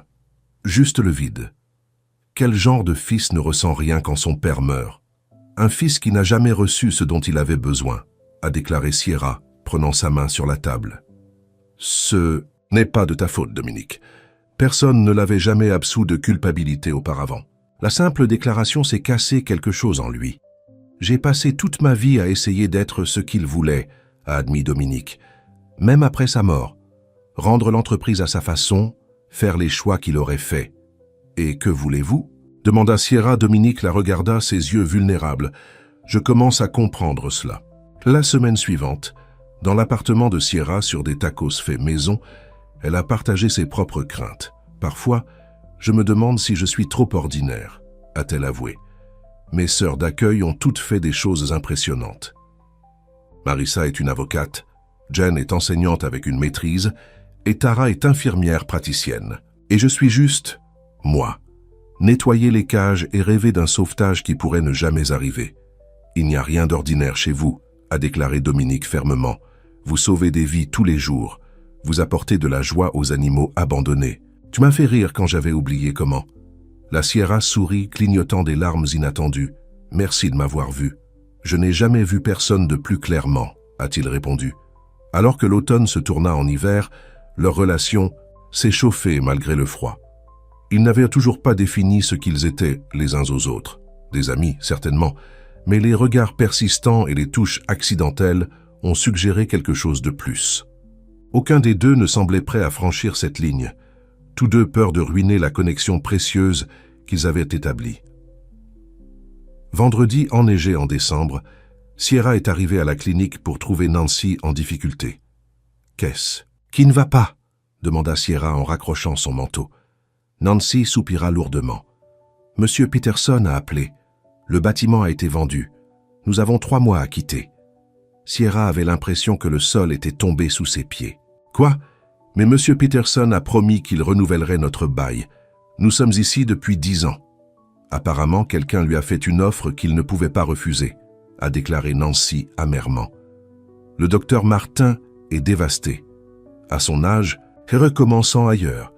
S1: juste le vide. Quel genre de fils ne ressent rien quand son père meurt? Un fils qui n'a jamais reçu ce dont il avait besoin, a déclaré Sierra, prenant sa main sur la table. Ce n'est pas de ta faute, Dominique. Personne ne l'avait jamais absous de culpabilité auparavant. La simple déclaration s'est cassé quelque chose en lui. J'ai passé toute ma vie à essayer d'être ce qu'il voulait, a admis Dominique, même après sa mort. rendre l'entreprise à sa façon, faire les choix qu'il aurait faits. « Et que voulez-vous » demanda Sierra. Dominique la regarda, ses yeux vulnérables. « Je commence à comprendre cela. » La semaine suivante, dans l'appartement de Sierra sur des tacos faits maison, elle a partagé ses propres craintes. « Parfois, je me demande si je suis trop ordinaire, » a-t-elle avoué. « Mes sœurs d'accueil ont toutes fait des choses impressionnantes. Marissa est une avocate, Jen est enseignante avec une maîtrise, et Tara est infirmière praticienne. Et je suis juste, moi, nettoyer les cages et rêver d'un sauvetage qui pourrait ne jamais arriver. Il n'y a rien d'ordinaire chez vous, a déclaré Dominique fermement. Vous sauvez des vies tous les jours. Vous apportez de la joie aux animaux abandonnés. Tu m'as fait rire quand j'avais oublié comment. La Sierra sourit, clignotant des larmes inattendues. Merci de m'avoir vu. Je n'ai jamais vu personne de plus clairement, a-t-il répondu. Alors que l'automne se tourna en hiver, leur relation s'est chauffée malgré le froid. Ils n'avaient toujours pas défini ce qu'ils étaient les uns aux autres. Des amis, certainement, mais les regards persistants et les touches accidentelles ont suggéré quelque chose de plus. Aucun des deux ne semblait prêt à franchir cette ligne. Tous deux peur de ruiner la connexion précieuse qu'ils avaient établie. Vendredi enneigé en décembre, Sierra est arrivée à la clinique pour trouver Nancy en difficulté. « Qu'est-ce qui ne va pas ?» demanda Sierra en raccrochant son manteau. Nancy soupira lourdement. « Monsieur Peterson a appelé. Le bâtiment a été vendu. Nous avons 3 mois à quitter. » Sierra avait l'impression que le sol était tombé sous ses pieds. « Quoi ? Mais Monsieur Peterson a promis qu'il renouvellerait notre bail. Nous sommes ici depuis 10 ans. » Apparemment, quelqu'un lui a fait une offre qu'il ne pouvait pas refuser, a déclaré Nancy amèrement. Le docteur Martin est dévasté. À son âge, et recommençant ailleurs,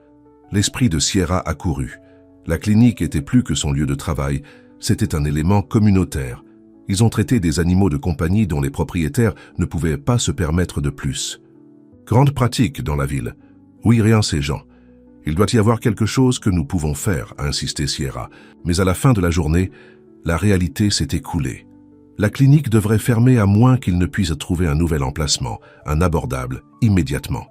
S1: l'esprit de Sierra accourut. La clinique était plus que son lieu de travail, c'était un élément communautaire. Ils ont traité des animaux de compagnie dont les propriétaires ne pouvaient pas se permettre de plus. Grande pratique dans la ville. Oui, rien ces gens. Il doit y avoir quelque chose que nous pouvons faire, a insisté Sierra. Mais à la fin de la journée, la réalité s'est écoulée. La clinique devrait fermer à moins qu'il ne puisse trouver un nouvel emplacement, un abordable, immédiatement.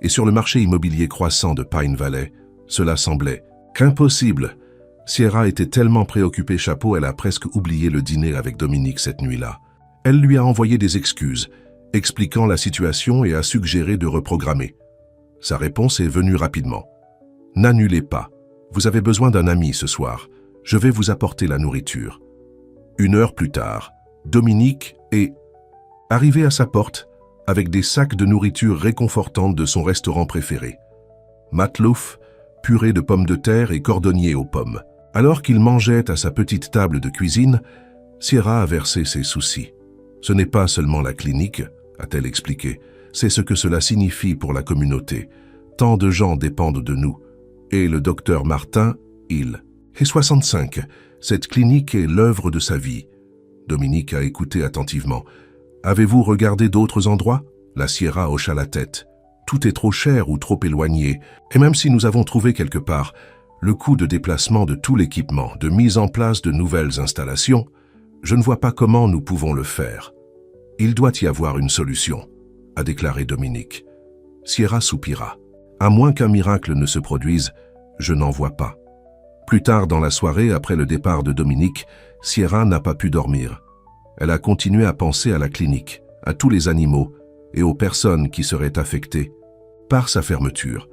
S1: Et sur le marché immobilier croissant de Pine Valley, cela semblait qu'impossible. Sierra était tellement préoccupée chapeau, elle a presque oublié le dîner avec Dominique cette nuit-là. Elle lui a envoyé des excuses, expliquant la situation et a suggéré de reprogrammer. Sa réponse est venue rapidement. « N'annulez pas. Vous avez besoin d'un ami ce soir. Je vais vous apporter la nourriture. » 1 heure plus tard, Dominique est arrivé à sa porte avec des sacs de nourriture réconfortante de son restaurant préféré. Matelouf, purée de pommes de terre et cordonnier aux pommes. Alors qu'il mangeait à sa petite table de cuisine, Sierra a versé ses soucis. « Ce n'est pas seulement la clinique, a-t-elle expliqué, c'est ce que cela signifie pour la communauté. Tant de gens dépendent de nous. Et le docteur Martin, il est 65. Cette clinique est l'œuvre de sa vie. » Dominique a écouté attentivement. « Avez-vous regardé d'autres endroits ?» La Sierra hocha la tête. « Tout est trop cher ou trop éloigné. Et même si nous avons trouvé quelque part, le coût de déplacement de tout l'équipement, de mise en place de nouvelles installations, je ne vois pas comment nous pouvons le faire. Il doit y avoir une solution, » a déclaré Dominique. Sierra soupira. « À moins qu'un miracle ne se produise, je n'en vois pas. » Plus tard dans la soirée, après le départ de Dominique, Sierra n'a pas pu dormir. Elle a continué à penser à la clinique, à tous les animaux et aux personnes qui seraient affectées par sa fermeture,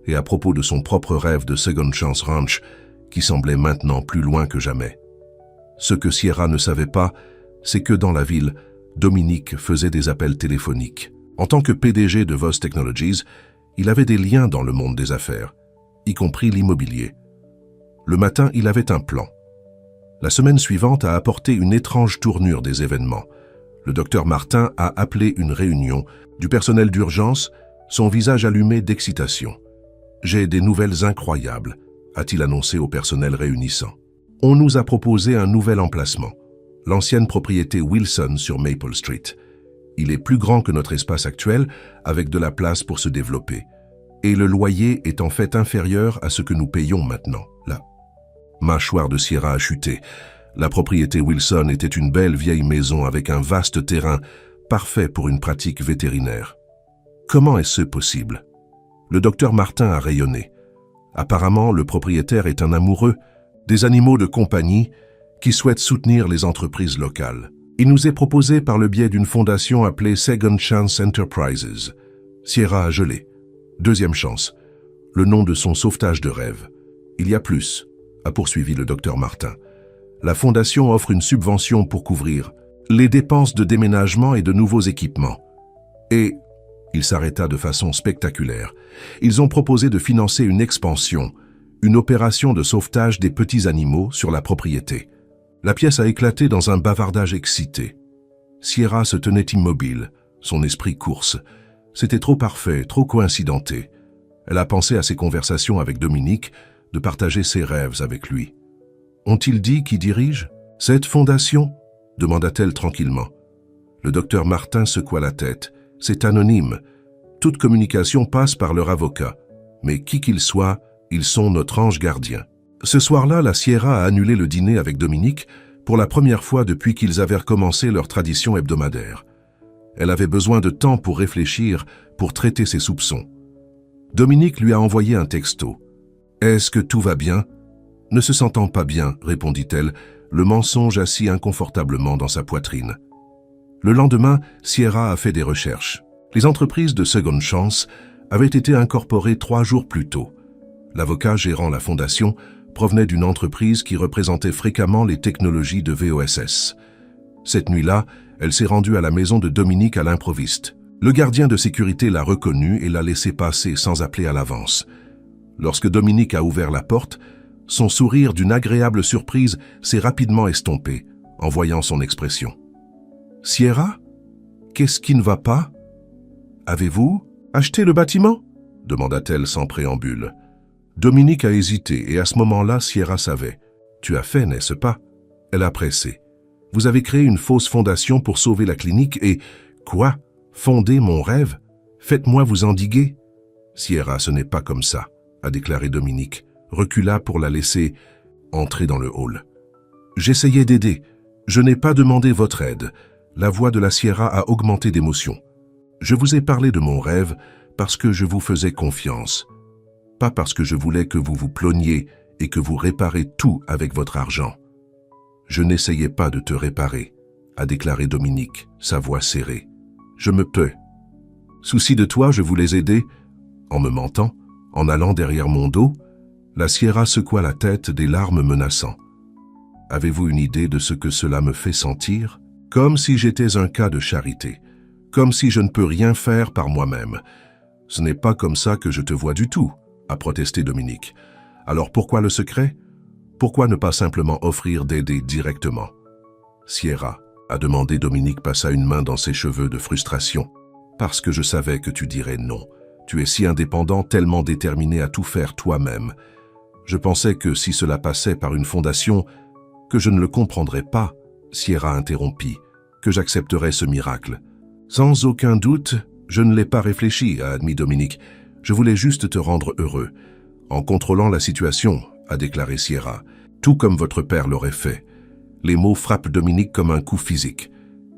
S1: et à propos de son propre rêve de Second Chance Ranch qui semblait maintenant plus loin que jamais. Ce que Sierra ne savait pas, c'est que dans la ville, Dominique faisait des appels téléphoniques. En tant que PDG de Voss Technologies, il avait des liens dans le monde des affaires, y compris l'immobilier. Le matin, il avait un plan. La semaine suivante a apporté une étrange tournure des événements. Le docteur Martin a appelé une réunion du personnel d'urgence, son visage allumé d'excitation. « J'ai des nouvelles incroyables », a-t-il annoncé au personnel réunissant. « On nous a proposé un nouvel emplacement, l'ancienne propriété Wilson sur Maple Street. Il est plus grand que notre espace actuel, avec de la place pour se développer. Et le loyer est en fait inférieur à ce que nous payons maintenant, là. » Mâchoire de Sierra a chuté. La propriété Wilson était une belle vieille maison avec un vaste terrain, parfait pour une pratique vétérinaire. Comment est-ce possible? Le docteur Martin a rayonné. Apparemment, le propriétaire est un amoureux des animaux de compagnie qui souhaite soutenir les entreprises locales. Il nous est proposé par le biais d'une fondation appelée Second Chance Enterprises. Sierra a gelé. Deuxième chance. Le nom de son sauvetage de rêve. Il y a plus, a poursuivi le docteur Martin. La fondation offre une subvention pour couvrir les dépenses de déménagement et de nouveaux équipements. Et, il s'arrêta de façon spectaculaire, ils ont proposé de financer une expansion, une opération de sauvetage des petits animaux sur la propriété. La pièce a éclaté dans un bavardage excité. Sierra se tenait immobile, son esprit course. C'était trop parfait, trop coïncidenté. Elle a pensé à ses conversations avec Dominique, de partager ses rêves avec lui. Ont-ils dit qui dirige cette fondation? Demanda-t-elle tranquillement. Le docteur Martin secoua la tête. C'est anonyme. Toute communication passe par leur avocat. Mais qui qu'ils soient, ils sont notre ange gardien. Ce soir-là, la Sierra a annulé le dîner avec Dominique pour la première fois depuis qu'ils avaient recommencé leur tradition hebdomadaire. Elle avait besoin de temps pour réfléchir, pour traiter ses soupçons. Dominique lui a envoyé un texto. « Est-ce que tout va bien ?» « Ne se sentant pas bien, répondit-elle, le mensonge assis inconfortablement dans sa poitrine. Le lendemain, Sierra a fait des recherches. Les entreprises de Second Chance avaient été incorporées 3 jours plus tôt. L'avocat gérant la fondation provenait d'une entreprise qui représentait fréquemment les technologies de VOSS. Cette nuit-là, elle s'est rendue à la maison de Dominique à l'improviste. Le gardien de sécurité l'a reconnue et l'a laissé passer sans appeler à l'avance. Lorsque Dominique a ouvert la porte, son sourire d'une agréable surprise s'est rapidement estompé en voyant son expression. « Sierra, qu'est-ce qui ne va pas? Avez-vous acheté le bâtiment ?» demanda-t-elle sans préambule. Dominique a hésité et à ce moment-là, Sierra savait. « Tu as fait, n'est-ce pas ?» Elle a pressé. « Vous avez créé une fausse fondation pour sauver la clinique et... Quoi? Fonder mon rêve? Faites-moi vous endiguer ?» « Sierra, ce n'est pas comme ça, » a déclaré Dominique, recula pour la laisser entrer dans le hall. « J'essayais d'aider. Je n'ai pas demandé votre aide. » La voix de la Sierra a augmenté d'émotion. « Je vous ai parlé de mon rêve parce que je vous faisais confiance. Pas parce que je voulais que vous vous plaigniez et que vous réparez tout avec votre argent. »« Je n'essayais pas de te réparer, » a déclaré Dominique, sa voix serrée. « Je me peux. Souci de toi, je voulais aider. » En me mentant, en allant derrière mon dos, la Sierra secoua la tête, des larmes menaçant. « Avez-vous une idée de ce que cela me fait sentir? Comme si j'étais un cas de charité. Comme si je ne peux rien faire par moi-même. Ce n'est pas comme ça que je te vois du tout, » a protesté Dominique. « Alors pourquoi le secret? Pourquoi ne pas simplement offrir d'aider directement? » « Sierra, » a demandé Dominique, passa une main dans ses cheveux de frustration. « Parce que je savais que tu dirais non. Tu es si indépendant, tellement déterminé à tout faire toi-même. Je pensais que si cela passait par une fondation, que je ne le comprendrais pas, » Sierra interrompit, « que j'accepterais ce miracle. »« Sans aucun doute, je ne l'ai pas réfléchi, » a admis Dominique. « Je voulais juste te rendre heureux. En contrôlant la situation, » a déclaré Sierra, « tout comme votre père l'aurait fait. » Les mots frappent Dominique comme un coup physique.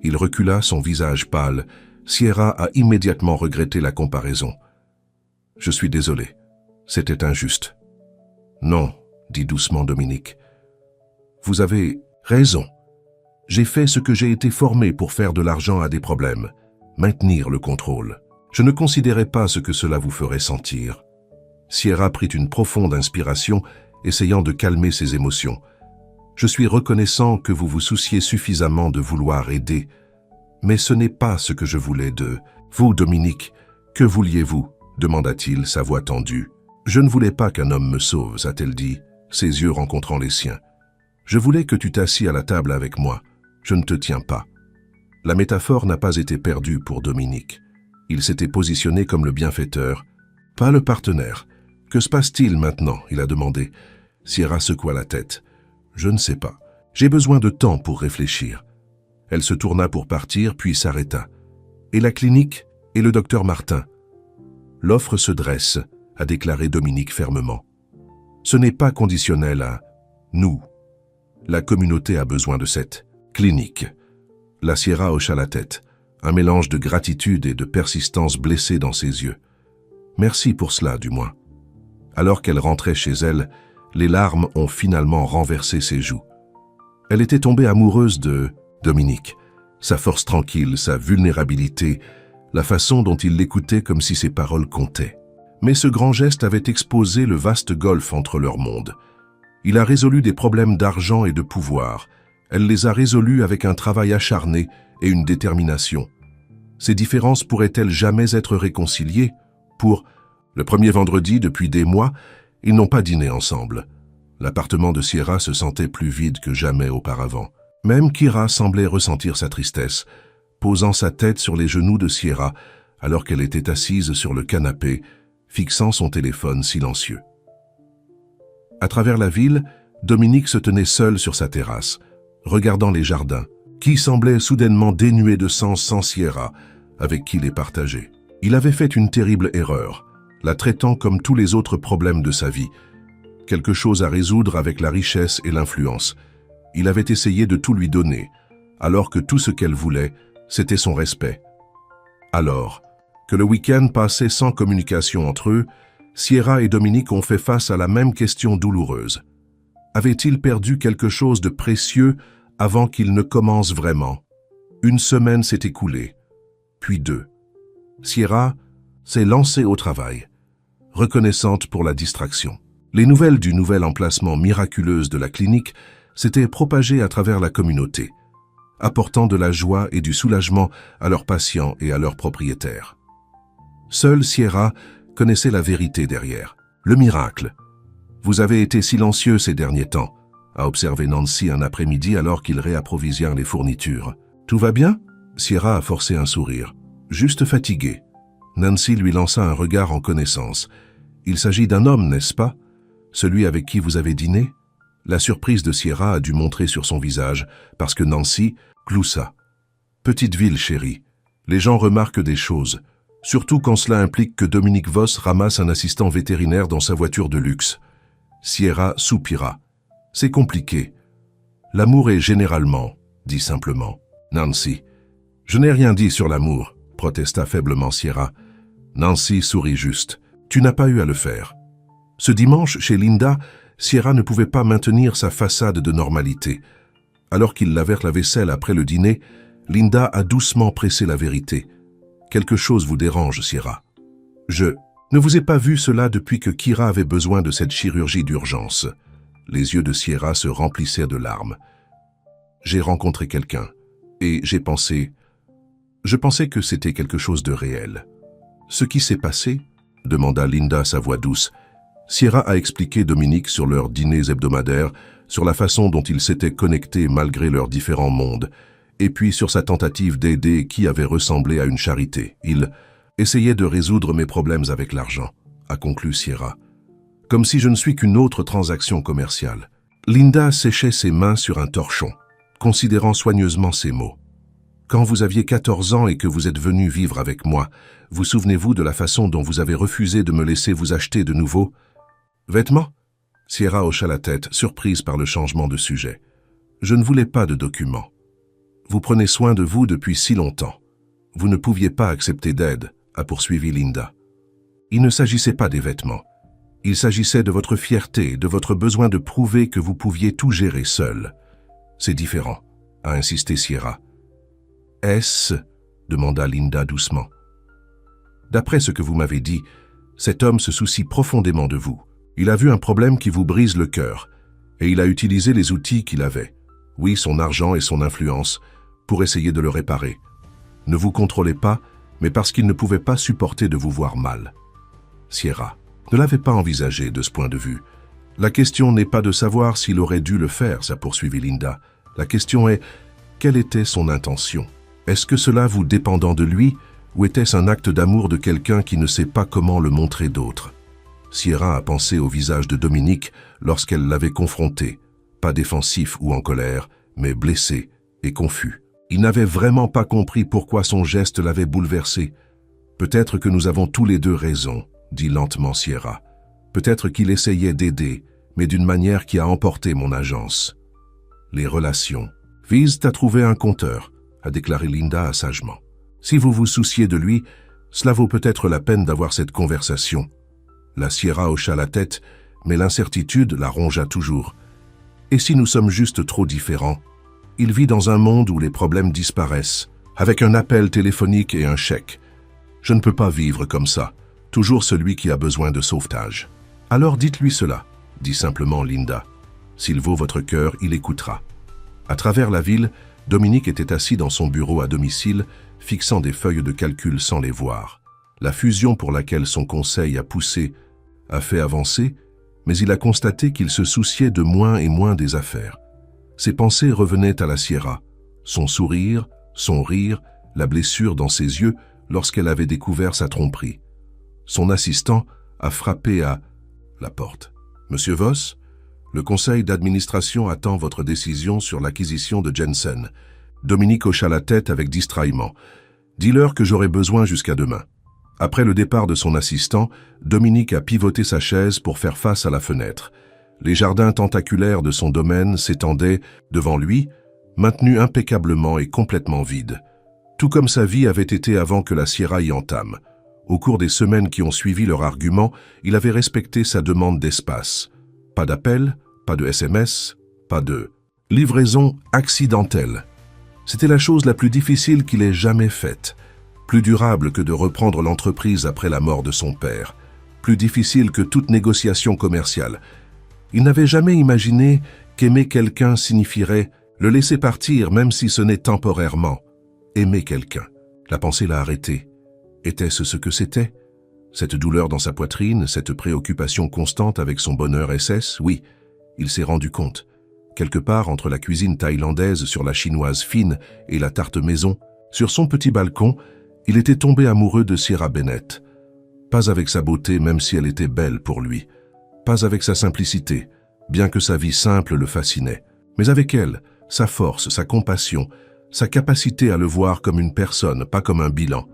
S1: Il recula, son visage pâle. Sierra a immédiatement regretté la comparaison. « Je suis désolé. C'était injuste. »« Non, » dit doucement Dominique. « Vous avez raison. J'ai fait ce que j'ai été formé pour faire de l'argent à des problèmes, maintenir le contrôle. Je ne considérais pas ce que cela vous ferait sentir. » Sierra prit une profonde inspiration, essayant de calmer ses émotions. « Je suis reconnaissant que vous vous souciez suffisamment de vouloir aider, mais ce n'est pas ce que je voulais de vous, Dominique. Que vouliez-vous » demanda-t-il, sa voix tendue. « Je ne voulais pas qu'un homme me sauve, » a-t-elle dit, ses yeux rencontrant les siens. « Je voulais que tu t'assis à la table avec moi. Je ne te tiens pas. » La métaphore n'a pas été perdue pour Dominique. Il s'était positionné comme le bienfaiteur, pas le partenaire. « Que se passe-t-il maintenant » il a demandé. Sierra secoua la tête. « Je ne sais pas. J'ai besoin de temps pour réfléchir. » Elle se tourna pour partir, puis s'arrêta. « Et la clinique? Et le docteur Martin ?»« L'offre se dresse, » a déclaré Dominique fermement. « Ce n'est pas conditionnel à nous. La communauté a besoin de cette clinique. » La Sierra hocha la tête, un mélange de gratitude et de persistance blessée dans ses yeux. « Merci pour cela, du moins. Alors qu'elle rentrait chez elle, les larmes ont finalement renversé ses joues. Elle était tombée amoureuse de Dominique, sa force tranquille, sa vulnérabilité, la façon dont il l'écoutait comme si ses paroles comptaient. Mais ce grand geste avait exposé le vaste golfe entre leurs mondes. Il a résolu des problèmes d'argent et de pouvoir. Elle les a résolus avec un travail acharné et une détermination. Ces différences pourraient-elles jamais être réconciliées? Pour le premier vendredi depuis des mois, ils n'ont pas dîné ensemble. L'appartement de Sierra se sentait plus vide que jamais auparavant. Même Kira semblait ressentir sa tristesse, posant sa tête sur les genoux de Sierra alors qu'elle était assise sur le canapé, fixant son téléphone silencieux. À travers la ville, Dominique se tenait seul sur sa terrasse, regardant les jardins, qui semblaient soudainement dénués de sens sans Sierra, avec qui les partageait. Il avait fait une terrible erreur, la traitant comme tous les autres problèmes de sa vie. Quelque chose à résoudre avec la richesse et l'influence. Il avait essayé de tout lui donner, alors que tout ce qu'elle voulait, c'était son respect. Alors, que le week-end passait sans communication entre eux, Sierra et Dominique ont fait face à la même question douloureuse. Avait-il perdu quelque chose de précieux avant qu'il ne commence vraiment? Une semaine s'est écoulée, puis 2. Sierra s'est lancée au travail, reconnaissante pour la distraction. Les nouvelles du nouvel emplacement miraculeuse de la clinique s'étaient propagées à travers la communauté, apportant de la joie et du soulagement à leurs patients et à leurs propriétaires. Seule Sierra connaissait la vérité derrière, le miracle. « Vous avez été silencieux ces derniers temps », a observé Nancy un après-midi alors qu'ils réapprovisionnèrent les fournitures. « Tout va bien ?» Sierra a forcé un sourire. « Juste fatigué. » Nancy lui lança un regard en connaissance. « Il s'agit d'un homme, n'est-ce pas? Celui avec qui vous avez dîné ?» La surprise de Sierra a dû montrer sur son visage, parce que Nancy gloussa. « Petite ville, chérie. Les gens remarquent des choses, surtout quand cela implique que Dominique Voss ramasse un assistant vétérinaire dans sa voiture de luxe. » Sierra soupira. « C'est compliqué. L'amour est généralement, dit simplement. Nancy. « Je n'ai rien dit sur l'amour, protesta faiblement Sierra. Nancy sourit juste. « Tu n'as pas eu à le faire. » Ce dimanche, chez Linda, Sierra ne pouvait pas maintenir sa façade de normalité. Alors qu'il lavait la vaisselle après le dîner, Linda a doucement pressé la vérité. « Quelque chose vous dérange, Sierra. »« Je ne vous ai pas vu cela depuis que Kira avait besoin de cette chirurgie d'urgence. » Les yeux de Sierra se remplissaient de larmes. « J'ai rencontré quelqu'un, et j'ai pensé... Je pensais que c'était quelque chose de réel. »« Ce qui s'est passé ?» demanda Linda sa voix douce. Sierra a expliqué Dominique sur leurs dîners hebdomadaires, sur la façon dont ils s'étaient connectés malgré leurs différents mondes, et puis sur sa tentative d'aider qui avait ressemblé à une charité. « Il essayait de résoudre mes problèmes avec l'argent, » a conclu Sierra. « Comme si je ne suis qu'une autre transaction commerciale. » Linda séchait ses mains sur un torchon, considérant soigneusement ses mots. « Quand vous aviez 14 ans et que vous êtes venu vivre avec moi, vous souvenez-vous de la façon dont vous avez refusé de me laisser vous acheter de nouveaux vêtements ?» Sierra hocha la tête, surprise par le changement de sujet. « Je ne voulais pas de documents. Vous prenez soin de vous depuis si longtemps. Vous ne pouviez pas accepter d'aide, » a poursuivi Linda. « Il ne s'agissait pas des vêtements. Il s'agissait de votre fierté, de votre besoin de prouver que vous pouviez tout gérer seul. C'est différent, » a insisté Sierra. « Est-ce » demanda Linda doucement. « D'après ce que vous m'avez dit, cet homme se soucie profondément de vous. Il a vu un problème qui vous brise le cœur, et il a utilisé les outils qu'il avait, oui, son argent et son influence, pour essayer de le réparer. Ne vous contrôlez pas, mais parce qu'il ne pouvait pas supporter de vous voir mal. » Sierra ne l'avait pas envisagé de ce point de vue. « La question n'est pas de savoir s'il aurait dû le faire, » ça poursuivit Linda. « La question est, quelle était son intention? Est-ce que cela vous dépendant de lui, ou était-ce un acte d'amour de quelqu'un qui ne sait pas comment le montrer d'autres ?» Sierra a pensé au visage de Dominique lorsqu'elle l'avait confronté, pas défensif ou en colère, mais blessé et confus. Il n'avait vraiment pas compris pourquoi son geste l'avait bouleversé. « Peut-être que nous avons tous les deux raison, » dit lentement Sierra. « Peut-être qu'il essayait d'aider, mais d'une manière qui a emporté mon agence. » Les relations visent à trouver un compteur, a déclaré Linda sagement. Si vous vous souciez de lui, Cela vaut peut-être la peine d'avoir cette conversation. La Sierra hocha la tête, mais l'incertitude la rongea toujours. Et si nous sommes juste trop différents? Il vit dans un monde où les problèmes disparaissent, avec un appel téléphonique et un chèque. Je ne peux pas vivre comme ça, toujours celui qui a besoin de sauvetage. Alors dites-lui cela, dit simplement Linda. S'il vaut votre cœur, il écoutera. À travers la ville, Dominique était assis dans son bureau à domicile, fixant des feuilles de calcul sans les voir. La fusion pour laquelle son conseil a poussé a fait avancer, mais il a constaté qu'il se souciait de moins et moins des affaires. Ses pensées revenaient à la Sierra, son sourire, son rire, la blessure dans ses yeux lorsqu'elle avait découvert sa tromperie. Son assistant a frappé à la porte. « Monsieur Voss, le conseil d'administration attend votre décision sur l'acquisition de Jensen. » Dominique hocha la tête avec distraillement. « Dis-leur que j'aurai besoin jusqu'à demain. » Après le départ de son assistant, Dominique a pivoté sa chaise pour faire face à la fenêtre. Les jardins tentaculaires de son domaine s'étendaient devant lui, maintenus impeccablement et complètement vides. Tout comme sa vie avait été avant que la Sierra y entame. Au cours des semaines qui ont suivi leur argument, il avait respecté sa demande d'espace. Pas d'appel, pas de SMS, pas de livraison accidentelle. C'était la chose la plus difficile qu'il ait jamais faite. Plus durable que de reprendre l'entreprise après la mort de son père. Plus difficile que toute négociation commerciale. Il n'avait jamais imaginé qu'aimer quelqu'un signifierait le laisser partir même si ce n'est temporairement. Aimer quelqu'un. La pensée l'a arrêté. Était-ce ce que c'était? Cette douleur dans sa poitrine, cette préoccupation constante avec son bonheur SS? Oui, il s'est rendu compte. Quelque part entre la cuisine thaïlandaise sur la chinoise fine et la tarte maison, sur son petit balcon, il était tombé amoureux de Sierra Bennett. Pas avec sa beauté, même si elle était belle pour lui. Pas avec sa simplicité, bien que sa vie simple le fascinait. Mais avec elle, sa force, sa compassion, sa capacité à le voir comme une personne, pas comme un bilan.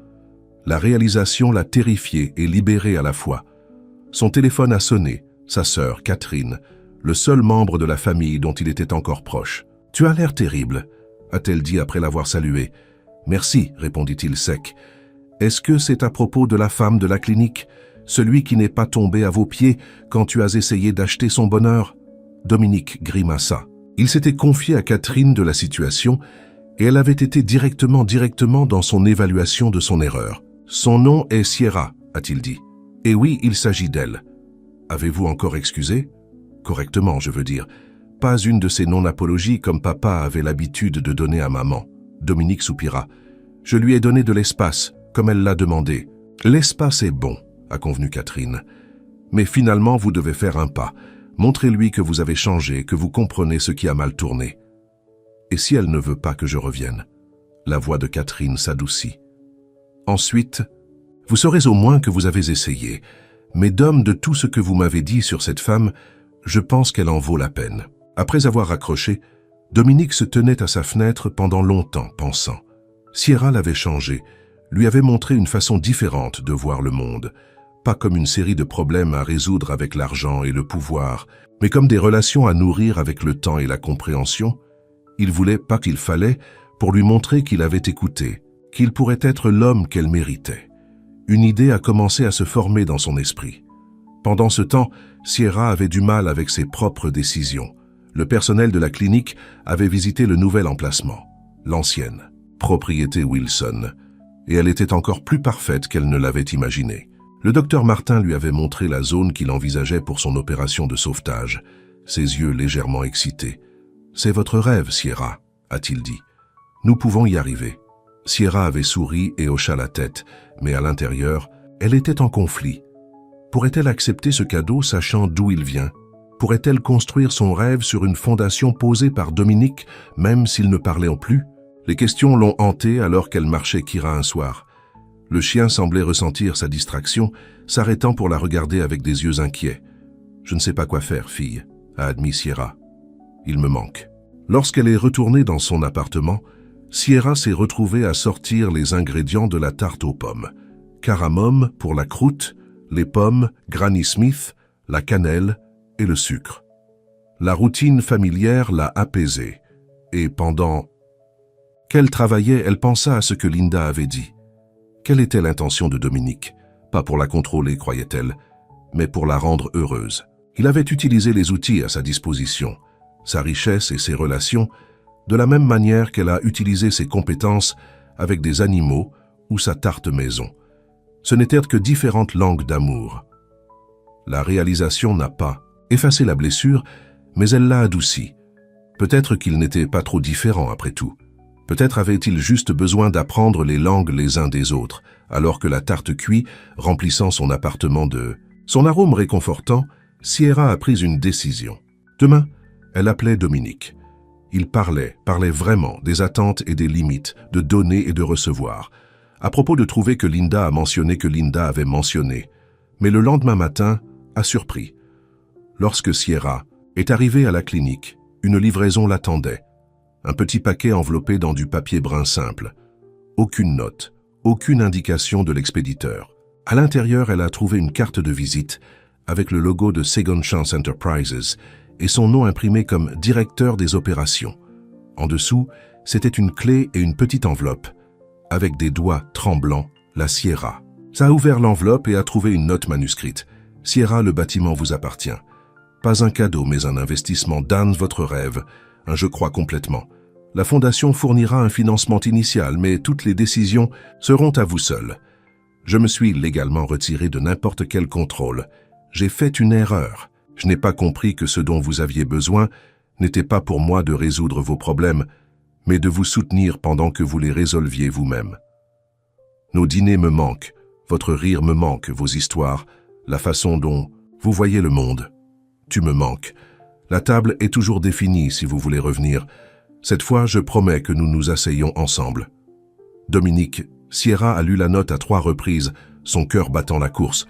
S1: La réalisation l'a terrifié et libéré à la fois. Son téléphone a sonné, sa sœur, Catherine, le seul membre de la famille dont il était encore proche. « Tu as l'air terrible », a-t-elle dit après l'avoir salué. « Merci », répondit-il sec. « Est-ce que c'est à propos de la femme de la clinique, celui qui n'est pas tombé à vos pieds quand tu as essayé d'acheter son bonheur ?» Dominique grimaça. Il s'était confié à Catherine de la situation et elle avait été directement dans son évaluation de son erreur. « Son nom est Sierra », a-t-il dit. « Et oui, il s'agit d'elle. »« Avez-vous encore excusé ?»« Correctement, je veux dire. Pas une de ces non-apologies comme papa avait l'habitude de donner à maman. » Dominique soupira. « Je lui ai donné de l'espace, comme elle l'a demandé. »« L'espace est bon, » a convenu Catherine. « Mais finalement, vous devez faire un pas. Montrez-lui que vous avez changé, que vous comprenez ce qui a mal tourné. » « Et si elle ne veut pas que je revienne ?» La voix de Catherine s'adoucit. « Ensuite, vous saurez au moins que vous avez essayé. Mais d'homme, de tout ce que vous m'avez dit sur cette femme, je pense qu'elle en vaut la peine. » Après avoir raccroché, Dominique se tenait à sa fenêtre pendant longtemps, pensant. Sierra l'avait changé, lui avait montré une façon différente de voir le monde, pas comme une série de problèmes à résoudre avec l'argent et le pouvoir, mais comme des relations à nourrir avec le temps et la compréhension. Il voulait, pas qu'il fallait, pour lui montrer qu'il avait écouté, qu'il pourrait être l'homme qu'elle méritait. Une idée a commencé à se former dans son esprit. Pendant ce temps, Sierra avait du mal avec ses propres décisions. Le personnel de la clinique avait visité le nouvel emplacement, l'ancienne, propriété Wilson, et elle était encore plus parfaite qu'elle ne l'avait imaginé. Le docteur Martin lui avait montré la zone qu'il envisageait pour son opération de sauvetage, ses yeux légèrement excités. « C'est votre rêve, Sierra », a-t-il dit. « Nous pouvons y arriver. » Sierra avait souri et hocha la tête, mais à l'intérieur, elle était en conflit. Pourrait-elle accepter ce cadeau sachant d'où il vient? Pourrait-elle construire son rêve sur une fondation posée par Dominique, même s'il ne parlait plus? Les questions l'ont hantée alors qu'elle marchait Kira un soir. Le chien semblait ressentir sa distraction, s'arrêtant pour la regarder avec des yeux inquiets. « Je ne sais pas quoi faire, fille », a admis Sierra. « Il me manque. » Lorsqu'elle est retournée dans son appartement, Sierra s'est retrouvée à sortir les ingrédients de la tarte aux pommes. Cardamome pour la croûte, les pommes, Granny Smith, la cannelle et le sucre. La routine familière l'a apaisée. Et pendant qu'elle travaillait, elle pensa à ce que Linda avait dit. Quelle était l'intention de Dominique? Pas pour la contrôler, croyait-elle, mais pour la rendre heureuse. Il avait utilisé les outils à sa disposition, sa richesse et ses relations, de la même manière qu'elle a utilisé ses compétences avec des animaux ou sa tarte maison. Ce n'étaient que différentes langues d'amour. La réalisation n'a pas effacé la blessure, mais elle l'a adoucie. Peut-être qu'ils n'étaient pas trop différents après tout. Peut-être avait-il juste besoin d'apprendre les langues les uns des autres, alors que la tarte cuit, remplissant son appartement de... Son arôme réconfortant, Sierra a pris une décision. Demain, elle appelait Dominique. Il parlait vraiment des attentes et des limites, de donner et de recevoir. À propos de trouver que Linda a mentionné que Linda avait mentionné. Mais le lendemain matin, a surpris. Lorsque Sierra est arrivée à la clinique, une livraison l'attendait. Un petit paquet enveloppé dans du papier brun simple. Aucune note, aucune indication de l'expéditeur. À l'intérieur, elle a trouvé une carte de visite avec le logo de Second Chance Enterprises et son nom imprimé comme directeur des opérations. En dessous, c'était une clé et une petite enveloppe. Avec des doigts tremblants, la Sierra. Ça a ouvert l'enveloppe et a trouvé une note manuscrite. Sierra, le bâtiment vous appartient. Pas un cadeau, mais un investissement. Dan, votre rêve. Un je crois complètement. La fondation fournira un financement initial, mais toutes les décisions seront à vous seul. Je me suis légalement retiré de n'importe quel contrôle. J'ai fait une erreur. Je n'ai pas compris que ce dont vous aviez besoin n'était pas pour moi de résoudre vos problèmes, mais de vous soutenir pendant que vous les résolviez vous-même. Nos dîners me manquent, votre rire me manque, vos histoires, la façon dont vous voyez le monde. Tu me manques. La table est toujours définie si vous voulez revenir. Cette fois, je promets que nous nous asseyons ensemble. Dominique, Sierra a lu la note à 3 reprises, son cœur battant la course.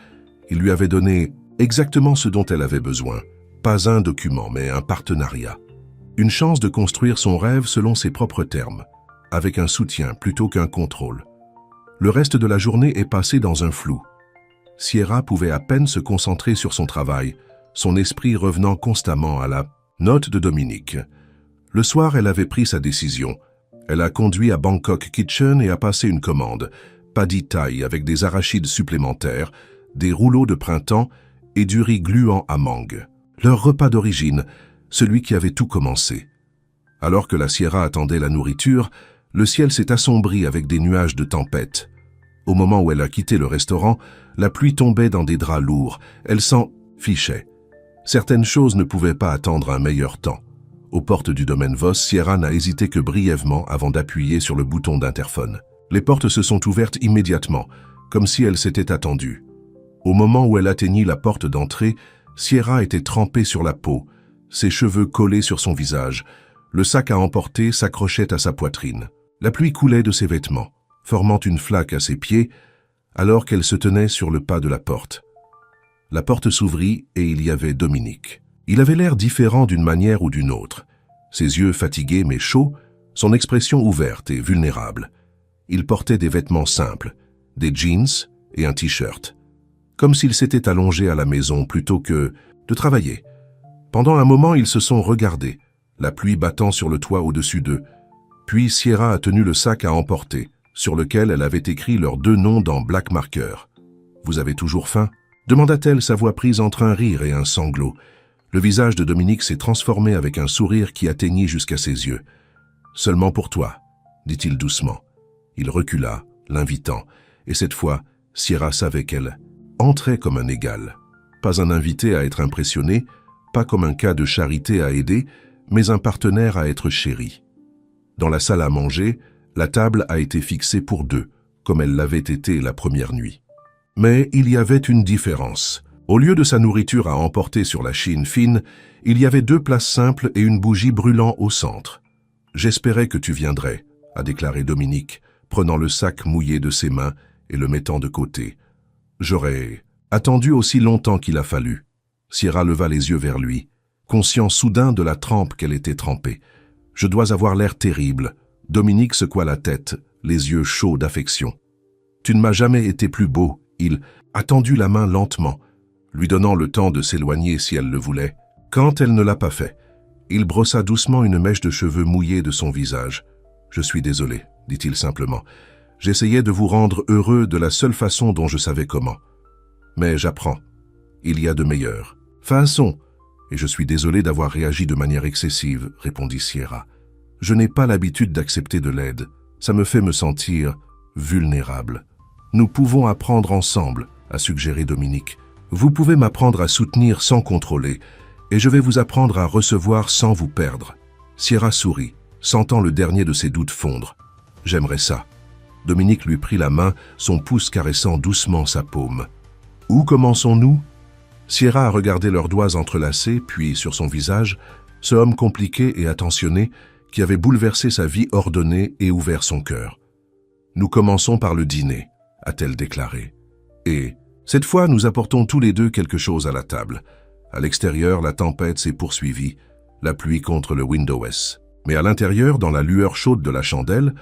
S1: Il lui avait donné exactement ce dont elle avait besoin. Pas un document, mais un partenariat. Une chance de construire son rêve selon ses propres termes, avec un soutien plutôt qu'un contrôle. Le reste de la journée est passé dans un flou. Sierra pouvait à peine se concentrer sur son travail, son esprit revenant constamment à la note de Dominique. Le soir, elle avait pris sa décision. Elle a conduit à Bangkok Kitchen et a passé une commande, pad thai avec des arachides supplémentaires, des rouleaux de printemps et du riz gluant à mangue. Leur repas d'origine, celui qui avait tout commencé. Alors que la Sierra attendait la nourriture, le ciel s'est assombri avec des nuages de tempête. Au moment où elle a quitté le restaurant, la pluie tombait dans des draps lourds. Elle s'en fichait. Certaines choses ne pouvaient pas attendre un meilleur temps. Aux portes du domaine Voss, Sierra n'a hésité que brièvement avant d'appuyer sur le bouton d'interphone. Les portes se sont ouvertes immédiatement, comme si elle s'était attendue. Au moment où elle atteignit la porte d'entrée, Sierra était trempée sur la peau, ses cheveux collés sur son visage. Le sac à emporter s'accrochait à sa poitrine. La pluie coulait de ses vêtements, formant une flaque à ses pieds, alors qu'elle se tenait sur le pas de la porte. La porte s'ouvrit et il y avait Dominique. Il avait l'air différent d'une manière ou d'une autre. Ses yeux fatigués mais chauds, son expression ouverte et vulnérable. Il portait des vêtements simples, des jeans et un t-shirt, comme s'il s'était allongé à la maison plutôt que de travailler. Pendant un moment, ils se sont regardés, la pluie battant sur le toit au-dessus d'eux. Puis Sierra a tenu le sac à emporter, sur lequel elle avait écrit leurs 2 noms dans black marker. « Vous avez toujours faim ?» demanda-t-elle, sa voix prise entre un rire et un sanglot. Le visage de Dominique s'est transformé avec un sourire qui atteignit jusqu'à ses yeux. « Seulement pour toi », dit-il doucement. Il recula, l'invitant, et cette fois, Sierra savait qu'elle entrait comme un égal. Pas un invité à être impressionné, pas comme un cas de charité à aider, mais un partenaire à être chéri. Dans la salle à manger, la table a été fixée pour 2, comme elle l'avait été la première nuit. Mais il y avait une différence. Au lieu de sa nourriture à emporter sur la chine fine, il y avait 2 places simples et une bougie brûlant au centre. « J'espérais que tu viendrais », a déclaré Dominique, prenant le sac mouillé de ses mains et le mettant de côté. « J'aurais attendu aussi longtemps qu'il a fallu. » Sierra leva les yeux vers lui, conscient soudain de la trempe qu'elle était trempée. « Je dois avoir l'air terrible. » Dominique secoua la tête, les yeux chauds d'affection. « Tu ne m'as jamais été plus beau. » Il a tendu la main lentement, lui donnant le temps de s'éloigner si elle le voulait. Quand elle ne l'a pas fait, il brossa doucement une mèche de cheveux mouillés de son visage. « Je suis désolé, dit-il simplement. J'essayais de vous rendre heureux de la seule façon dont je savais comment. Mais j'apprends. Il y a de meilleures façons. Et je suis désolé d'avoir réagi de manière excessive, répondit Sierra. Je n'ai pas l'habitude d'accepter de l'aide. Ça me fait me sentir vulnérable. Nous pouvons apprendre ensemble, a suggéré Dominique. Vous pouvez m'apprendre à soutenir sans contrôler, et je vais vous apprendre à recevoir sans vous perdre. Sierra sourit, sentant le dernier de ses doutes fondre. J'aimerais ça. Dominique lui prit la main, son pouce caressant doucement sa paume. Où commençons-nous? Sierra a regardé leurs doigts entrelacés, puis sur son visage, ce homme compliqué et attentionné qui avait bouleversé sa vie ordonnée et ouvert son cœur. Nous commençons par le dîner, a-t-elle déclaré. Et, cette fois, nous apportons tous les deux quelque chose à la table. À l'extérieur, la tempête s'est poursuivie, la pluie contre le Windows. Mais à l'intérieur, dans la lueur chaude de la chandelle,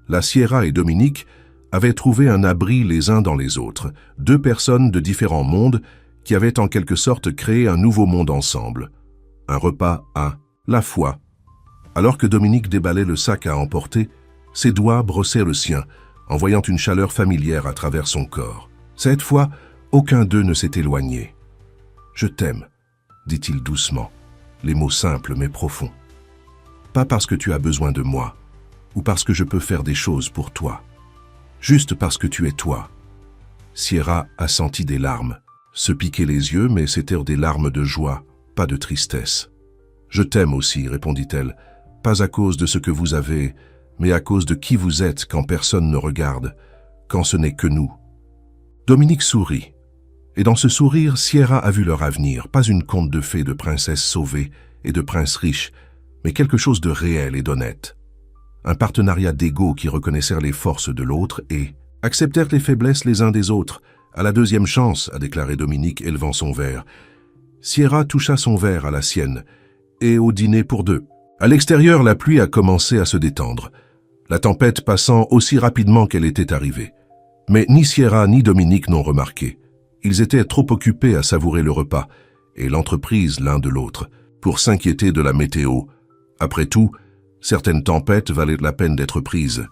S1: la Sierra et Dominique avaient trouvé un abri les uns dans les autres, deux personnes de différents mondes qui avaient en quelque sorte créé un nouveau monde ensemble. Un repas à la fois. Alors que Dominique déballait le sac à emporter, ses doigts brossaient le sien, envoyant une chaleur familière à travers son corps. Cette fois, aucun d'eux ne s'est éloigné. « Je t'aime », dit-il doucement, les mots simples mais profonds. « Pas parce que tu as besoin de moi, ou parce que je peux faire des choses pour toi. Juste parce que tu es toi. » Sierra a senti des larmes, se piquer les yeux, mais c'étaient des larmes de joie, pas de tristesse. « Je t'aime aussi, répondit-elle, pas à cause de ce que vous avez, mais à cause de qui vous êtes quand personne ne regarde, quand ce n'est que nous. » Dominique sourit. Et dans ce sourire, Sierra a vu leur avenir, pas une conte de fées de princesses sauvées et de princes riches, mais quelque chose de réel et d'honnête. Un partenariat d'égaux qui reconnaissèrent les forces de l'autre et acceptèrent les faiblesses les uns des autres. À la deuxième chance, a déclaré Dominique, élevant son verre. Sierra toucha son verre à la sienne, et au dîner pour deux. À l'extérieur, la pluie a commencé à se détendre, la tempête passant aussi rapidement qu'elle était arrivée. Mais ni Sierra ni Dominique n'ont remarqué. Ils étaient trop occupés à savourer le repas et l'entreprise l'un de l'autre pour s'inquiéter de la météo. Après tout, certaines tempêtes valaient la peine d'être prises.